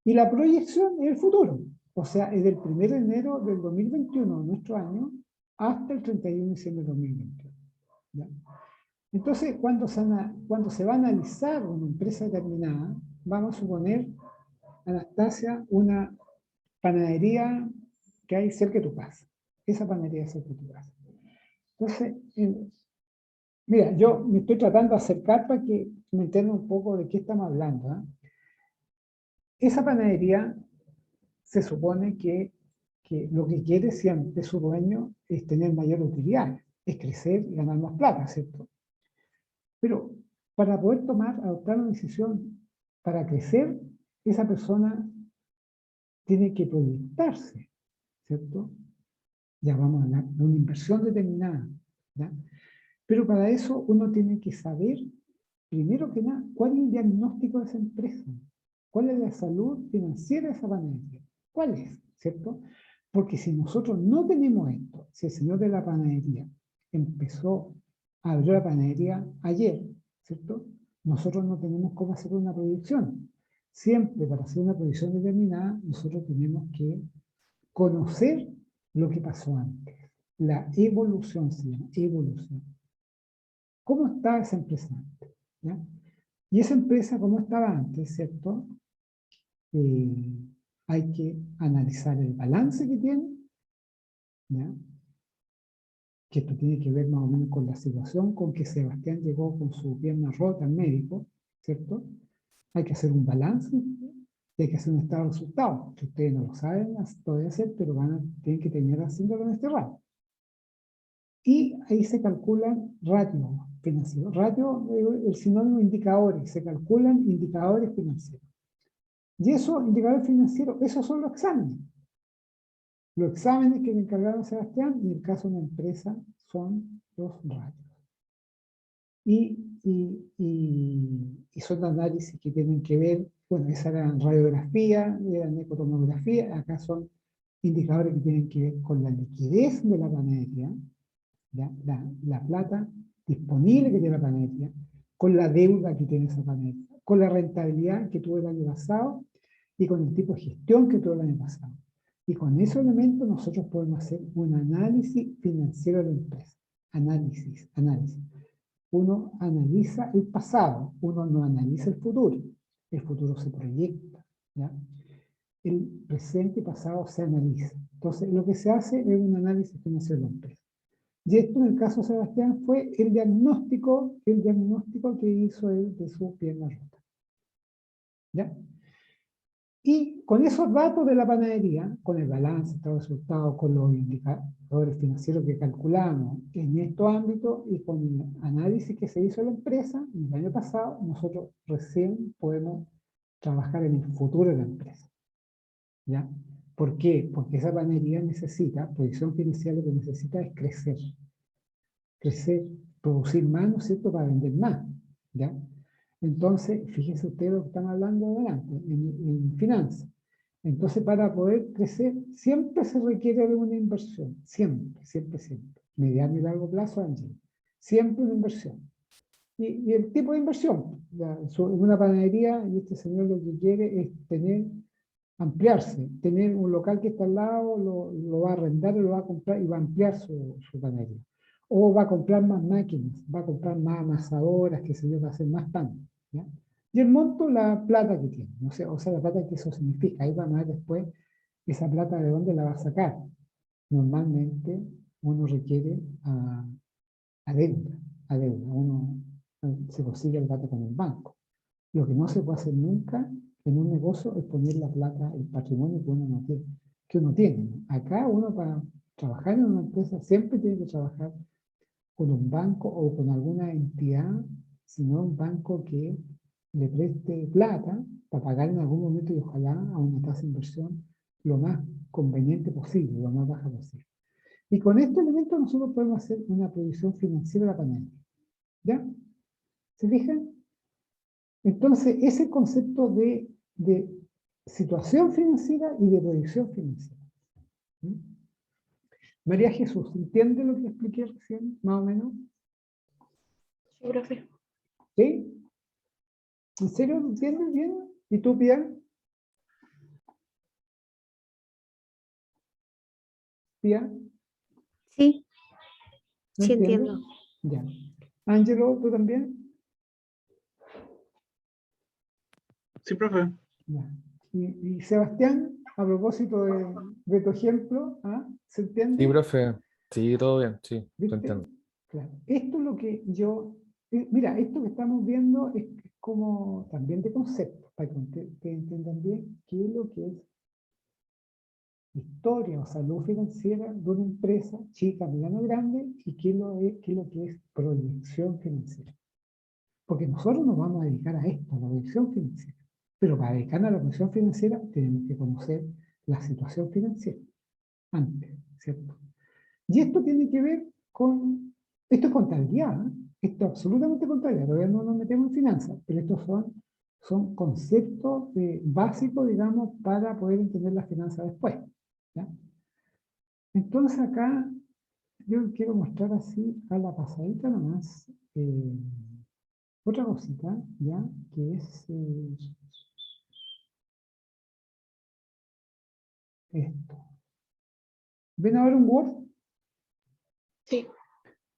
Y la proyección es el futuro, o sea, es del 1 de enero del 2021, nuestro año, hasta el 31 de diciembre de 2021, ¿ya? Entonces, cuando se va a analizar una empresa determinada, vamos a suponer, Anastasia, una panadería que hay cerca de tu casa. Esa panadería es cerca de tu casa. Entonces, mira, yo me estoy tratando de acercar para que me entiendan un poco de qué estamos hablando, ¿eh? Esa panadería se supone que lo que quiere siempre su dueño es tener mayor utilidad, es crecer y ganar más plata, ¿cierto? Pero para poder adoptar una decisión para crecer, esa persona tiene que proyectarse, ¿cierto? Ya vamos a hablar de una inversión determinada, ¿ya? Pero para eso uno tiene que saber, primero que nada, cuál es el diagnóstico de esa empresa, cuál es la salud financiera de esa panadería, cuál es, ¿cierto? Porque si nosotros no tenemos esto, si el señor de la panadería empezó a abrir la panadería ayer, ¿cierto? Nosotros no tenemos cómo hacer una proyección. Siempre para hacer una proyección determinada, nosotros tenemos que conocer lo que pasó antes. La evolución se llama, evolución. ¿Cómo estaba esa empresa antes? ¿Ya? Y esa empresa, ¿cómo estaba antes, cierto? Hay que analizar el balance que tiene, ¿ya? Que esto tiene que ver más o menos con la situación con que Sebastián llegó con su pierna rota al médico, ¿cierto? Hay que hacer un balance y hay que hacer un estado de resultados, que ustedes no lo saben todavía hacer, pero tienen que terminar haciéndolo en este rato. Y ahí se calculan ratios financieros. Ratio, el sinónimo de indicadores, se calculan indicadores financieros. Y esos indicadores financieros, esos son los exámenes. Los exámenes que le encargaron a Sebastián, y en el caso de una empresa, son los ratios. Y son análisis que tienen que ver, bueno, esa era radiografía, eran ecotomografía, acá son indicadores que tienen que ver con la liquidez de la panadería, la plata disponible que tiene la panadería, con la deuda que tiene esa panadería, con la rentabilidad que tuvo el año pasado y con el tipo de gestión que tuvo el año pasado. Y con esos elementos nosotros podemos hacer un análisis financiero de la empresa. Análisis. Uno analiza el pasado, uno no analiza el futuro. El futuro se proyecta, ¿ya? El presente y pasado se analiza. Entonces, lo que se hace es un análisis financiero de la empresa. Y esto, en el caso de Sebastián, fue el diagnóstico que hizo él de su pierna rota. ¿Ya? Y con esos datos de la panadería, con el balance, estado de resultados, con los indicadores financieros que calculamos en estos ámbitos y con el análisis que se hizo en la empresa en el año pasado, nosotros recién podemos trabajar en el futuro de la empresa. ¿Ya? ¿Por qué? Porque esa panadería necesita, proyección financiera lo que necesita es crecer, producir más, ¿no es cierto?, para vender más, ¿ya? Entonces, fíjense ustedes lo que están hablando adelante, en finanzas. Entonces, para poder crecer, siempre se requiere de una inversión, siempre, mediano y largo plazo, Ángel. Siempre una inversión. Y el tipo de inversión, en una panadería, y este señor lo que quiere es tener ampliarse, tener un local que está al lado, lo va a arrendar y lo va a comprar y va a ampliar su panadería. O va a comprar más máquinas, va a comprar más amasadoras, qué sé yo, va a hacer más pan. ¿Ya? Y el monto, la plata que tiene, no sé, o sea, la plata que eso significa. Ahí van a ver después esa plata de dónde la va a sacar. Normalmente uno requiere a deuda, a deuda. Uno se consigue el dato con el banco. Lo que no se puede hacer nunca en un negocio es poner la plata, el patrimonio que uno no tiene. Que uno tiene, ¿no? Acá uno para trabajar en una empresa siempre tiene que trabajar con un banco o con alguna entidad, sino un banco que le preste plata para pagar en algún momento y ojalá a una tasa de inversión lo más conveniente posible, lo más baja posible. Y con este elemento nosotros podemos hacer una previsión financiera de la panadería. ¿Ya? ¿Se fijan? Entonces, ese concepto de situación financiera y de proyección financiera. ¿Mm? María Jesús, ¿entiende lo que expliqué recién, más o menos? Sí, profe. ¿Sí? ¿En serio lo entiendes bien? ¿Y tú, Pia? ¿Pia? Sí, ¿No sí entiendes? entiendo. Ya. Ángelo, ¿tú también? Sí, profe. Ya. Y Sebastián, a propósito de tu ejemplo, ¿ah? ¿Se entiende? Sí, profe. Sí, todo bien, sí, lo ¿Viste? entiendo. Claro. Esto es lo que yo... mira, esto que estamos viendo es como también de concepto, para que ustedes entiendan bien qué es lo que es historia o salud financiera de una empresa chica, mediana, grande y qué es lo que es proyección financiera. Porque nosotros nos vamos a dedicar a esto, a la proyección financiera. Pero para dedicarnos a la proyección financiera tenemos que conocer la situación financiera antes, ¿cierto? Y esto tiene que ver con, esto es contabilidad, ¿eh? Esto es absolutamente contabilidad, todavía no nos metemos en finanzas, pero estos son conceptos básicos, digamos, para poder entender las finanzas después. ¿Ya? Entonces acá yo quiero mostrar así a la pasadita nomás otra cosita, ¿ya? Que es esto. ¿Ven ahora un Word? Sí.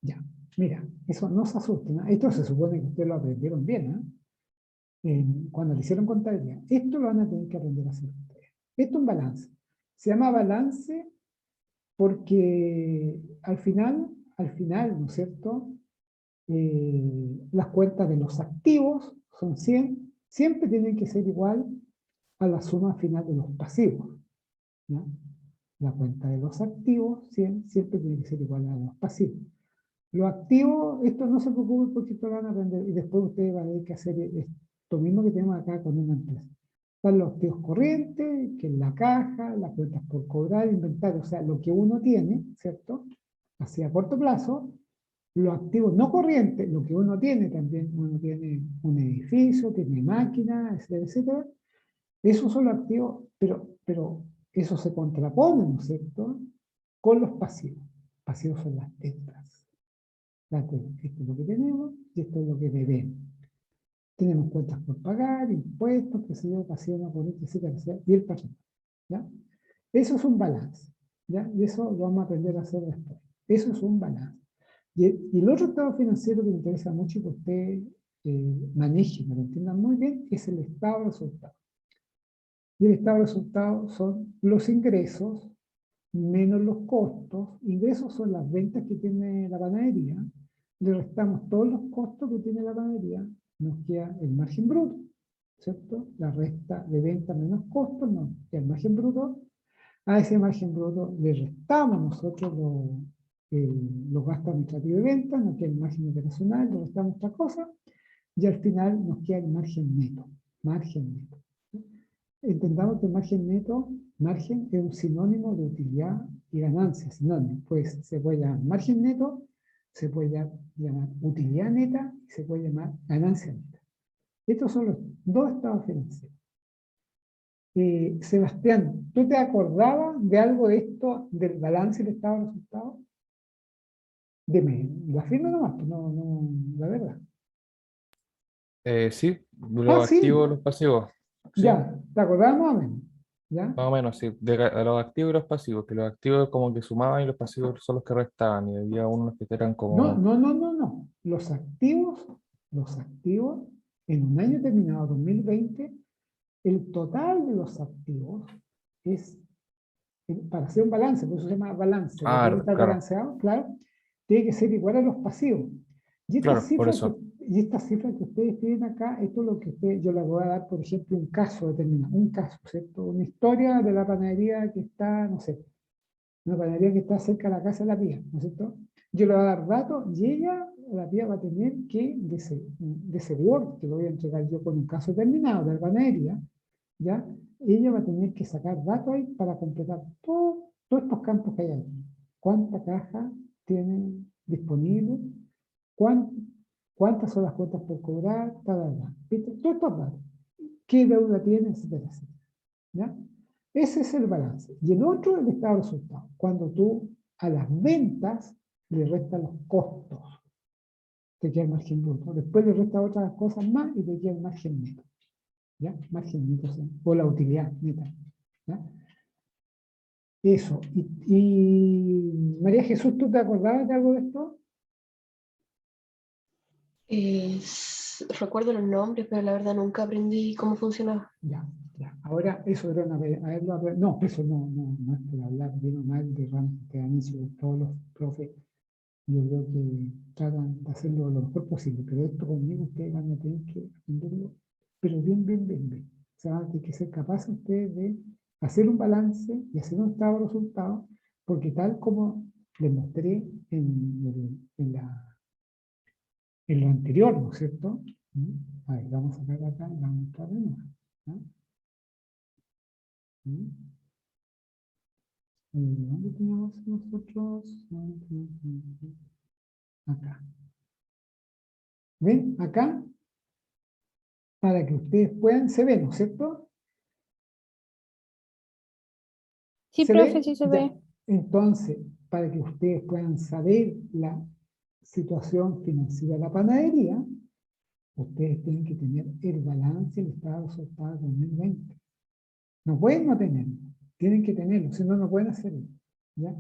Ya, mira, eso no se asusten, ¿eh? Esto se supone que ustedes lo aprendieron bien, ¿eh? Cuando le hicieron contabilidad. Esto lo van a tener que aprender a hacer ustedes. Esto es un balance. Se llama balance porque al final, ¿no es cierto? Las cuentas de los activos son 100, siempre tienen que ser igual a la suma final de los pasivos. ¿Ya? La cuenta de los activos 100, siempre tiene que ser igual a los pasivos. Los activos, esto no se preocupen porque esto lo van a aprender y después ustedes van a tener que hacer esto mismo que tenemos acá con una empresa. Están los activos corrientes, que es la caja, las cuentas por cobrar, inventario, o sea, lo que uno tiene, ¿cierto? Así a corto plazo, los activos no corrientes, lo que uno tiene también, uno tiene un edificio, tiene máquinas, etcétera, etcétera. Esos son los activos, pero eso se contrapone, ¿no es cierto?, con los pasivos. Pasivos son las deudas. Esto es lo que tenemos y esto es lo que debemos. Tenemos cuentas por pagar, impuestos, que se yo, pasión, política, etcétera, etcétera, y el patrimonio. ¿Ya? Eso es un balance. ¿Ya? Y eso lo vamos a aprender a hacer después. Eso es un balance. Y el otro estado financiero que me interesa mucho que usted maneje, que lo entiendan muy bien, es el estado de resultados. Y el estado de resultados son los ingresos menos los costos. Ingresos son las ventas que tiene la panadería. Le restamos todos los costos que tiene la panadería. Nos queda el margen bruto, ¿cierto? La resta de venta menos costos, nos queda el margen bruto. A ese margen bruto le restamos nosotros los gastos administrativos de venta, nos queda el margen operacional, le restamos otra cosa, y al final nos queda el margen neto. Margen neto. Entendamos que margen es un sinónimo de utilidad y ganancia, sinónimo. Pues se puede llamar margen neto, se puede llamar utilidad neta y se puede llamar ganancia neta. Estos son los dos estados financieros. Sebastián, ¿tú te acordabas de algo de esto, del balance del estado de resultados? Dime, la firma nomás, pues no, la verdad. Sí, Ah, los sí, activos, los pasivos. Sí, ya, ¿te acordabas más o menos? ¿Ya? Más o menos, sí, de los activos y los pasivos, que los activos como que sumaban y los pasivos son los que restaban, y había unos que eran No, como, no, no, no, no. Los activos, en un año terminado, 2020, el total de los activos es, para hacer un balance, por eso se llama balance, lo tiene que estar claro, balanceado, claro, tiene que ser igual a los pasivos. Y esta claro, por cifra eso, que ustedes tienen acá, esto es lo que yo les voy a dar, por ejemplo, un caso determinado, un caso, ¿cierto? Una historia de la panadería que está, no sé, una panadería que está cerca de la casa de la pía, ¿no es cierto? Yo le voy a dar datos y ella, la pía, va a tener que, de ese Word que lo voy a entregar yo con un caso terminado de la panadería, ¿ya? Ella va a tener que sacar datos ahí para completar todos estos campos que hay aquí. ¿Cuánta caja tienen disponible? ¿Cuántas son las cuentas por cobrar? ¿Viste? Todos estos datos. ¿Qué deuda tiene? Etcétera, etcétera. ¿Ya? Ese es el balance. Y el otro es el estado de resultados. Cuando tú a las ventas le restas los costos, te queda el margen bruto. Después le restas otras cosas más y te queda el margen neto. ¿Ya? Margen neto, ¿sí? O la utilidad neta. ¿Ya? Eso. María Jesús, ¿tú te acordabas de algo de esto? Recuerdo los nombres, pero la verdad nunca aprendí cómo funcionaba. Ya, ya. Ahora, eso era una vez. No, eso no es por hablar bien o mal de ramos que han hecho todos los profes. Yo creo que tratan de hacerlo lo mejor posible, pero esto conmigo ustedes van a tener que aprenderlo, pero bien, bien, bien, bien. O sea, van a tener que ser capaces ustedes de hacer un balance y hacer un estado de resultados, porque tal como les mostré en lo anterior, ¿no es cierto? A ver, vamos a sacar acá, vamos a mostrar de nuevo. ¿No? ¿Dónde teníamos nosotros? Acá. ¿Ven? Acá, para que ustedes puedan, se ve, ¿no es cierto? Sí, ¿Se profe, ve? sí se Ya. ve. Entonces, para que ustedes puedan saber la situación financiera de la panadería, ustedes tienen que tener el balance del estado de resultados 2020. No pueden no tenerlo, tienen que tenerlo, si no, no pueden hacerlo. ¿Ya?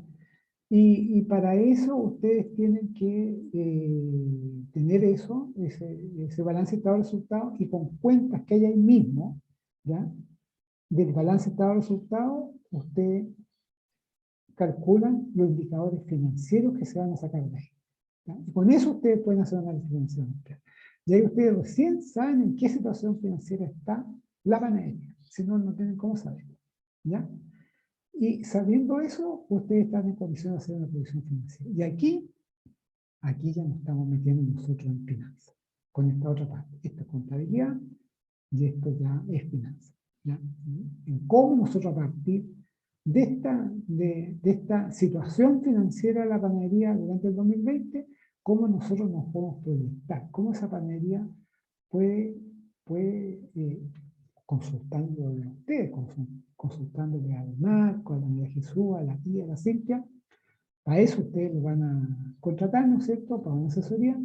Y para eso ustedes tienen que tener eso, ese balance de estado de resultados, y con cuentas que hay ahí mismo, ¿ya? Del balance de estado de resultados, ustedes calculan los indicadores financieros que se van a sacar de ahí. ¿Ya? Y con eso ustedes pueden hacer un análisis financiero. Y ahí ustedes recién saben en qué situación financiera está la panadería. Si no, no tienen cómo saberlo. ¿Ya? Y sabiendo eso, ustedes están en condición de hacer una previsión financiera. Y aquí ya nos estamos metiendo nosotros en finanzas, con esta otra parte. Esto es contabilidad y esto ya es finanzas. ¿Ya? En cómo nosotros a partir de esta situación financiera de la panadería durante el 2020, cómo nosotros nos podemos proyectar, cómo esa panadería puede consultándole a ustedes, consultándole al Marco, a la María Jesús, a la tía, a la Cintia. Para eso ustedes lo van a contratar, ¿no es cierto?, para una asesoría,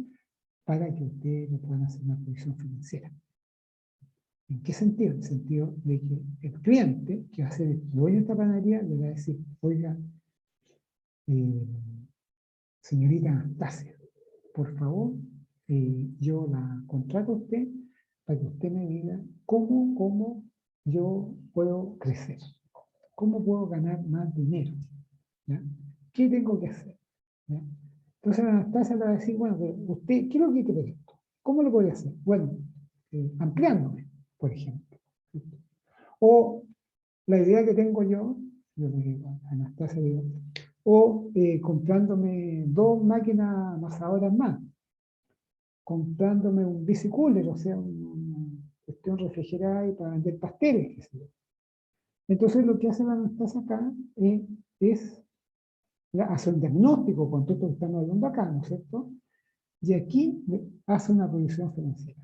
para que ustedes le puedan hacer una previsión financiera. ¿En qué sentido? En el sentido de que el cliente, que va a ser el dueño de esta panadería, le va a decir: oiga, señorita Anastasia, por favor, yo la contrato a usted para que usted me diga cómo yo puedo crecer, cómo puedo ganar más dinero, ¿ya? ¿Qué tengo que hacer? ¿Ya? Entonces Anastasia le va a decir: bueno, pero usted, ¿qué es lo que quiere esto? ¿Cómo lo puede hacer? Bueno, ampliándome, por ejemplo. O la idea que tengo yo le digo a Anastasia, digo, o comprándome 2 máquinas amasadoras más, comprándome un bicicooler, o sea, una cuestión refrigerada y para vender pasteles, qué sé yo. Entonces lo que hace la Anastasia acá es hace un diagnóstico con todo esto que estamos hablando acá, ¿no es cierto? Y aquí hace una previsión financiera.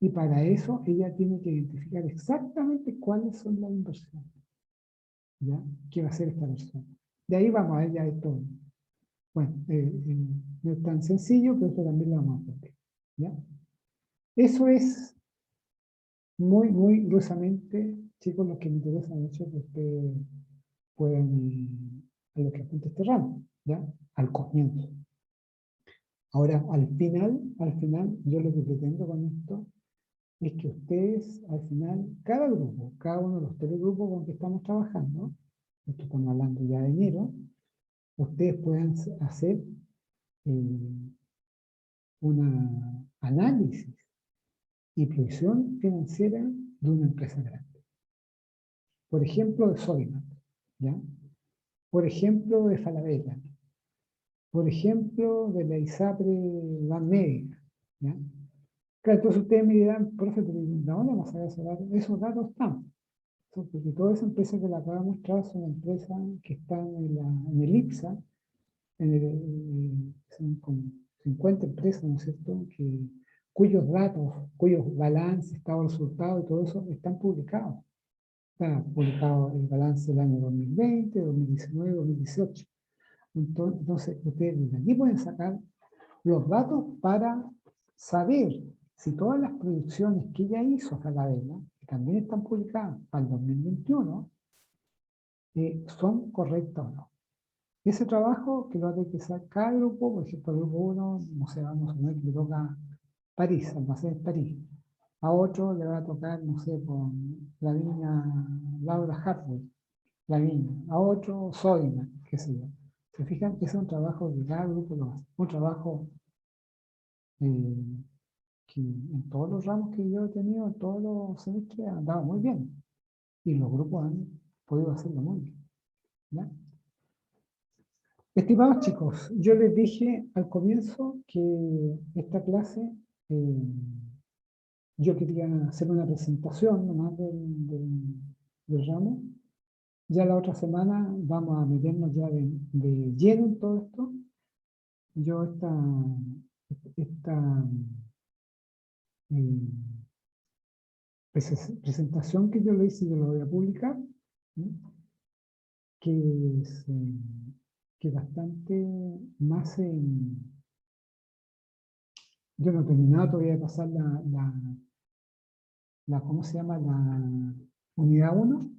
Y para eso ella tiene que identificar exactamente cuáles son las inversiones, ¿ya? ¿Qué va a hacer esta persona? De ahí vamos a ver ya esto. Bueno, no es tan sencillo, pero esto también lo vamos a aprender, ¿ya? Eso es muy, muy gruesamente, chicos, lo que me interesa mucho es que ustedes puedan a lo que apunta este ramo, ¿ya? Al comienzo. Ahora, al final, yo lo que pretendo con esto es que ustedes, al final, cada grupo, cada uno de los 3 grupos con que estamos trabajando, esto estamos hablando ya de enero, ustedes puedan hacer un análisis y previsión financiera de una empresa grande. Por ejemplo, de Sodimac, ¿ya? Por ejemplo, de Falabella. Por ejemplo, de la ISAPRE Ban Médica, ¿ya? Claro, entonces ustedes me dirán, profe, ¿de dónde vamos a sacar esos datos? Esos datos están. Porque todas esas empresas que la acabo de mostrar son empresas que están en el IPSA, son como 50 empresas, ¿no es cierto?, cuyos datos, cuyos balances, estado de resultados y todo eso están publicados. Está publicado el balance del año 2020, 2019, 2018. Entonces, ustedes desde aquí pueden sacar los datos para saber si todas las proyecciones que ella hizo Falabella, que también están publicadas para el 2021, son correctas o no. Ese trabajo que lo va a que hacer cada grupo, por ejemplo, el grupo 1, no sé, vamos a suponer que le toca París, almacén París. A otro le va a tocar, no sé, con la viña Laura Hartwell, la viña. A otro Sodimac, qué sé yo. ¿Se fijan? Ese es un trabajo que cada grupo lo hace. Un trabajo que en todos los ramos que yo he tenido, en todos los semestres, han andado muy bien. Y los grupos han podido hacerlo muy bien, ¿ya? Estimados chicos, yo les dije al comienzo que esta clase yo quería hacer una presentación nomás del ramo. Ya la otra semana vamos a meternos ya de lleno en todo esto. Yo esta presentación que yo le hice, yo la voy a publicar, ¿sí? que es bastante más yo no he terminado todavía de pasar ¿cómo se llama? La unidad 1.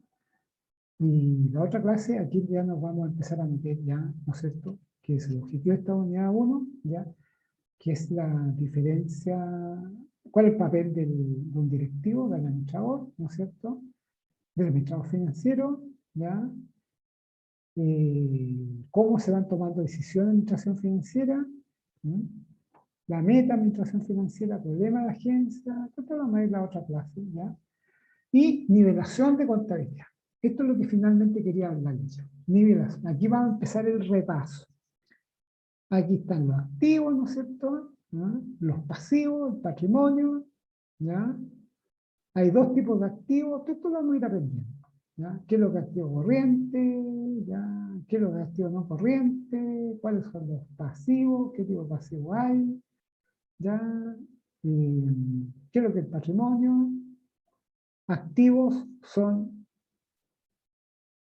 Y la otra clase, aquí ya nos vamos a empezar a meter ya, ¿no es cierto? Que es el objetivo de esta unidad 1, ya, que es la diferencia, cuál es el papel de un directivo, del administrador, ¿no es cierto? Del administrador financiero, ya. Cómo se van tomando decisiones de administración financiera, ¿sí? La meta administración financiera, problema de agencia, esto vamos a ir a la otra clase, ¿ya? Y nivelación de contabilidad. Esto es lo que finalmente quería hablar yo. Nivelación. Aquí vamos a empezar el repaso. Aquí están los activos, ¿no es cierto? ¿Ya? Los pasivos, el patrimonio, ¿ya? Hay 2 tipos de activos, esto lo vamos a ir aprendiendo, ¿ya? ¿Qué es lo que es activo corriente? ¿Ya? ¿Qué es lo que es activo no corriente? ¿Cuáles son los pasivos? ¿Qué tipo de pasivo hay? ¿Ya? ¿Qué es lo que es el patrimonio? Activos son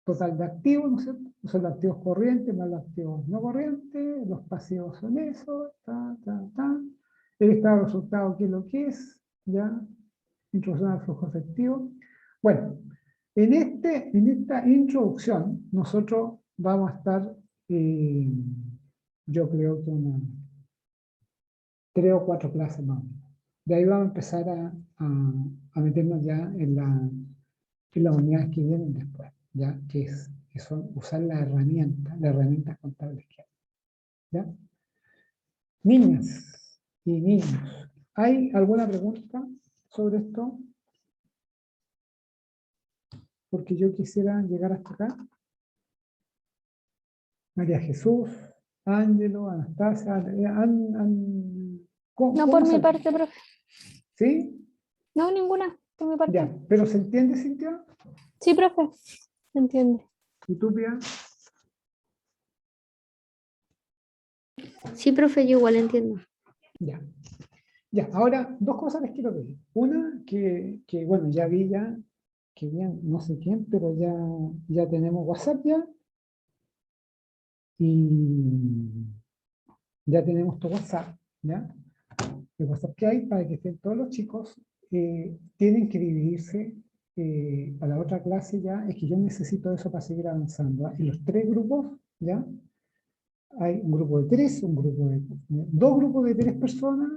total de activos, ¿no es cierto? Son los activos corrientes más los activos no corrientes, los pasivos son eso, el estado de resultado, ¿qué es lo que es? ¿Ya? Introducción al flujo efectivo. Bueno, en esta introducción, nosotros vamos a estar, yo creo que 3 o 4 clases más o menos. De ahí vamos a empezar a meternos ya en las unidades que vienen después, ¿ya? Que son usar las herramientas contables que hay, ¿ya? Niñas y niños, ¿hay alguna pregunta sobre esto? Porque yo quisiera llegar hasta acá. María Jesús, Ángelo, Anastasia, No ¿cómo por mi se- parte, profe. ¿Sí? No, ninguna, por mi parte. Ya, pero ¿se entiende, Cintia? Sí, profe, se entiende. ¿Y tú, Pia? Sí, profe, yo igual entiendo. Ya. Ya, ahora, 2 cosas les quiero pedir. Una, que bueno, ya vi que bien, no sé quién, pero ya tenemos WhatsApp ya. Y ya tenemos tu WhatsApp, ¿ya? El WhatsApp que hay para que estén todos los chicos tienen que dividirse a la otra clase ya, es que yo necesito eso para seguir avanzando. ¿Ah? En los 3 grupos, ¿ya? Hay un grupo de 3, dos grupos de 3 personas,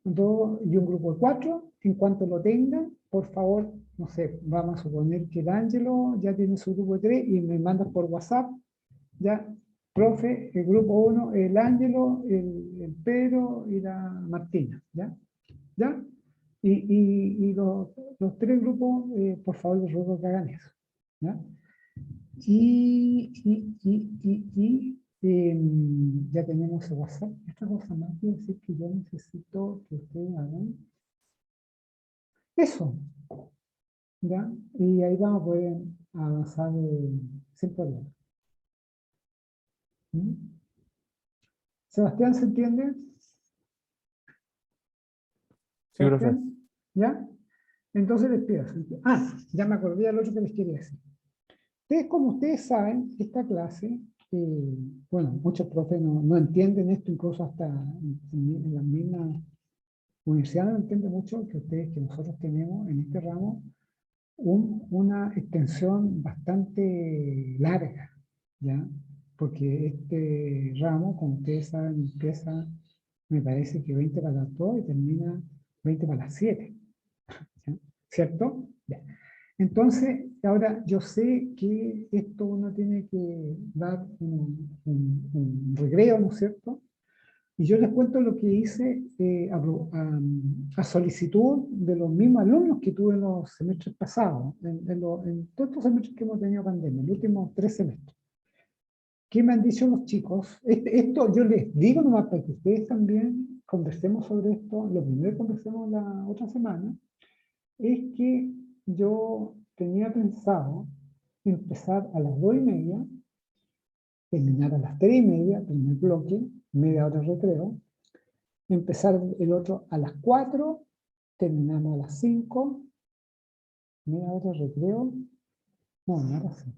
y un grupo de 4. En cuanto lo tengan, por favor, no sé, vamos a suponer que el Ángelo ya tiene su grupo de 3 y me mandas por WhatsApp, ya, profe, el grupo 1, el Ángelo, el Pedro y la Martina, ¿ya? ¿Ya? Y los 3 grupos, por favor, les ruego que hagan eso, ¿ya? Ya tenemos el WhatsApp. Esta cosa más quiere decir que yo necesito que ustedes hagan eso, ¿ya? Y ahí vamos a poder avanzar sin problema. ¿Mm? Sebastián, ¿se entiende? Sí, profe. ¿Sebastián? ¿Ya? Entonces les pido. Ya me acordé de lo otro que les quería decir. Ustedes, como ustedes saben, esta clase, bueno, muchos profes no entienden esto, incluso hasta en las mismas universidades no entienden mucho que nosotros tenemos en este ramo una extensión bastante larga, ¿ya? Porque este ramo, como ustedes saben, empieza, me parece que 20 para las 2 y termina 20 para las 7, ¿ya? ¿Cierto? Ya. Entonces, ahora yo sé que esto uno tiene que dar un recreo, ¿no es cierto? Y yo les cuento lo que hice a solicitud de los mismos alumnos que tuve en los semestres pasados, en todos estos semestres que hemos tenido pandemia, los últimos 3 semestres. ¿Qué me han dicho los chicos? Esto yo les digo nomás para que ustedes también conversemos sobre esto. Lo primero que conversemos la otra semana es que yo tenía pensado empezar a las 2:30, terminar a las 3:30, primer bloque, media hora de recreo, empezar el otro a las 4, terminamos a las 5, media hora de recreo, no era así,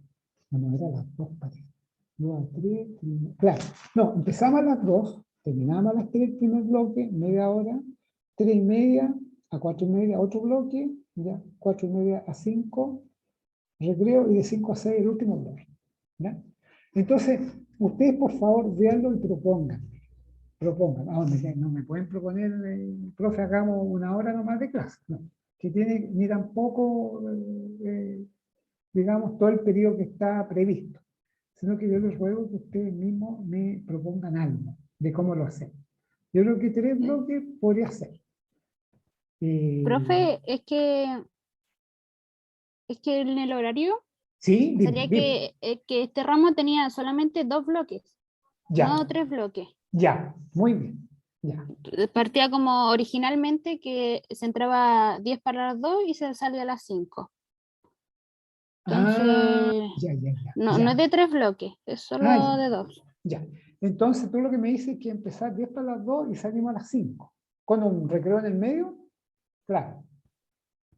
no era a las 2, parece. 2 a 3, claro, no, empezamos a las 2, terminamos a las 3, primer bloque, media hora, 3:30 a 4:30, otro bloque, ya, 4:30 a 5, recreo, y de 5 a 6 el último bloque, ¿ya? Entonces, ustedes por favor véanlo y propongan. No me pueden proponer, profe, hagamos 1 hora nomás de clase, no, que tiene ni tampoco, digamos, todo el periodo que está previsto, sino que yo les ruego que ustedes mismos me propongan algo de cómo lo hacen. Yo creo que 3 bloques podría ser. Profe, es que en el horario Sí, sería dime. que este ramo tenía solamente 2 bloques, Ya, no 3 bloques. ya, muy bien, ya. Partía como originalmente que se entraba 10 para las 2 y se salía a las 5. Ah, Entonces, no es ya. de 3 bloques, es Ah, solo de 2. ya. Entonces tú lo que me dices es que empezar 10 para las 2 y salimos a las 5. ¿Con un recreo en el medio? Claro,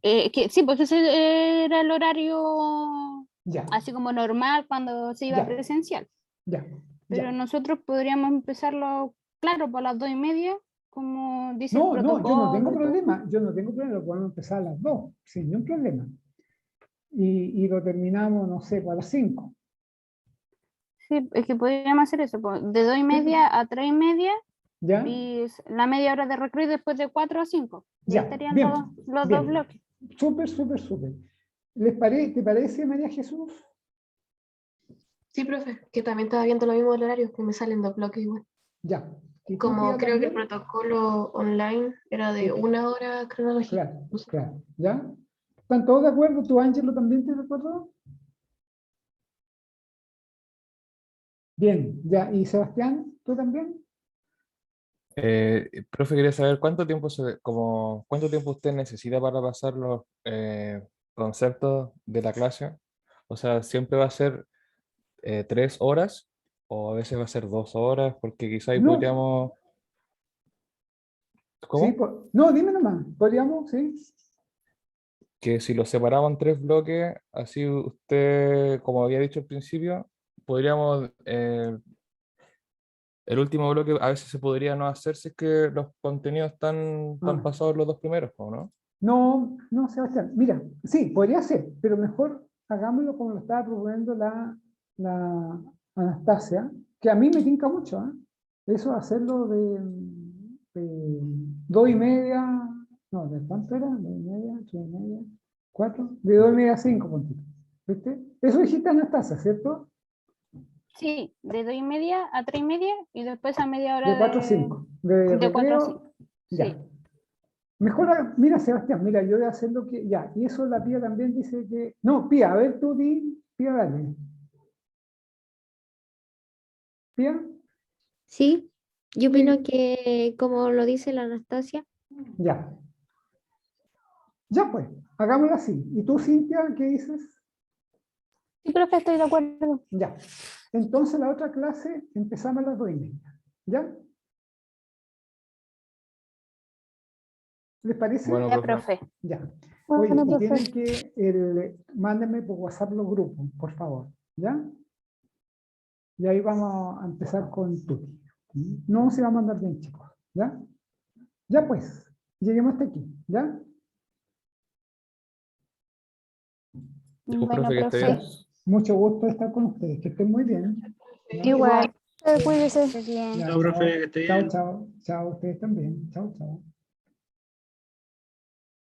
Sí, pues ese era el horario ya, así como normal cuando se iba ya, presencial. ya, Pero ya. nosotros podríamos empezarlo, claro, por las 2:30, como dice el No, yo no tengo protocolo y todo. problema, lo podemos empezar a las 2, sin ningún problema. Y lo terminamos, no sé, pues a las 5. Sí, es que podríamos hacer eso, pues, de ¿Sí? 2:30 a 3:30 ¿Ya? y la media hora de recreo y después de 4 a 5. Y ahí Ya, estarían bien, los 2 bien. bloques. Súper, súper, súper. ¿Te parece, María Jesús? Sí, profe, que también estaba viendo lo mismo del horario, que me salen 2 bloques igual. Ya. ¿Y tú, Como tía, creo que el también? protocolo online era de Sí, 1 hora cronológica. claro, No sé. claro. ¿Ya? ¿Están todos de acuerdo? ¿Tú, Ángelo, también te de acuerdo? Bien, ya. ¿Y Sebastián, tú también? Profe, quería saber cuánto tiempo usted necesita para pasar los conceptos de la clase. O sea, ¿siempre va a ser 3 horas o a veces va a ser 2 horas? Porque quizá ahí No, podríamos... sí, ¿Cómo? no, dime nomás. ¿Podríamos? Sí. Que si los separamos en 3 bloques, así usted, como había dicho al principio, podríamos, el último bloque a veces se podría no hacer si es que los contenidos están Ah, pasados los 2 primeros, ¿o no? No, no, Sebastián. Mira, sí, podría ser, pero mejor hagámoslo como lo estaba proponiendo la Anastasia, que a mí me tinca mucho, ¿eh? Eso de hacerlo de 2:30, no, ¿de cuánto era? 2:30, 3:30, 4, de 2:30 a 5, puntito. ¿Viste? Eso dijiste Anastasia, ¿cierto? Sí, de 2:30 a 3:30 y después a media hora De 4 a 5. De de 4 a recreo, 5. ya. Sí. Mejor, mira, Sebastián, mira, yo voy a hacer lo que, ya, y eso la Pía también dice que, no, Pía, a ver tú, Pía, dale. Pía, Sí, yo Sí. opino que, como lo dice la Anastasia, ya. Ya pues, hagámoslo así. ¿Y tú, Cintia, qué dices? Sí, profe, estoy de acuerdo. Ya. Entonces la otra clase empezamos a las 2:30. ¿Ya? ¿Les parece? Bueno, Ya, profe. profe. Ya. Oye, Bueno, y profe. tienen que, mándenme por WhatsApp los grupos, por favor. ¿Ya? Y ahí vamos a empezar con Tuti. No se va a mandar bien, chicos. ¿Ya? Ya pues, lleguemos hasta aquí. ¿Ya? Ya, pues, Bueno, profe, que esté profe. bien. Mucho gusto estar con ustedes. Que estén muy bien. ¿Ya? Igual. Cuídese. Bien. Ya, Chao, profe, que esté chao, bien. chao, chao, ustedes también. Chao, chao.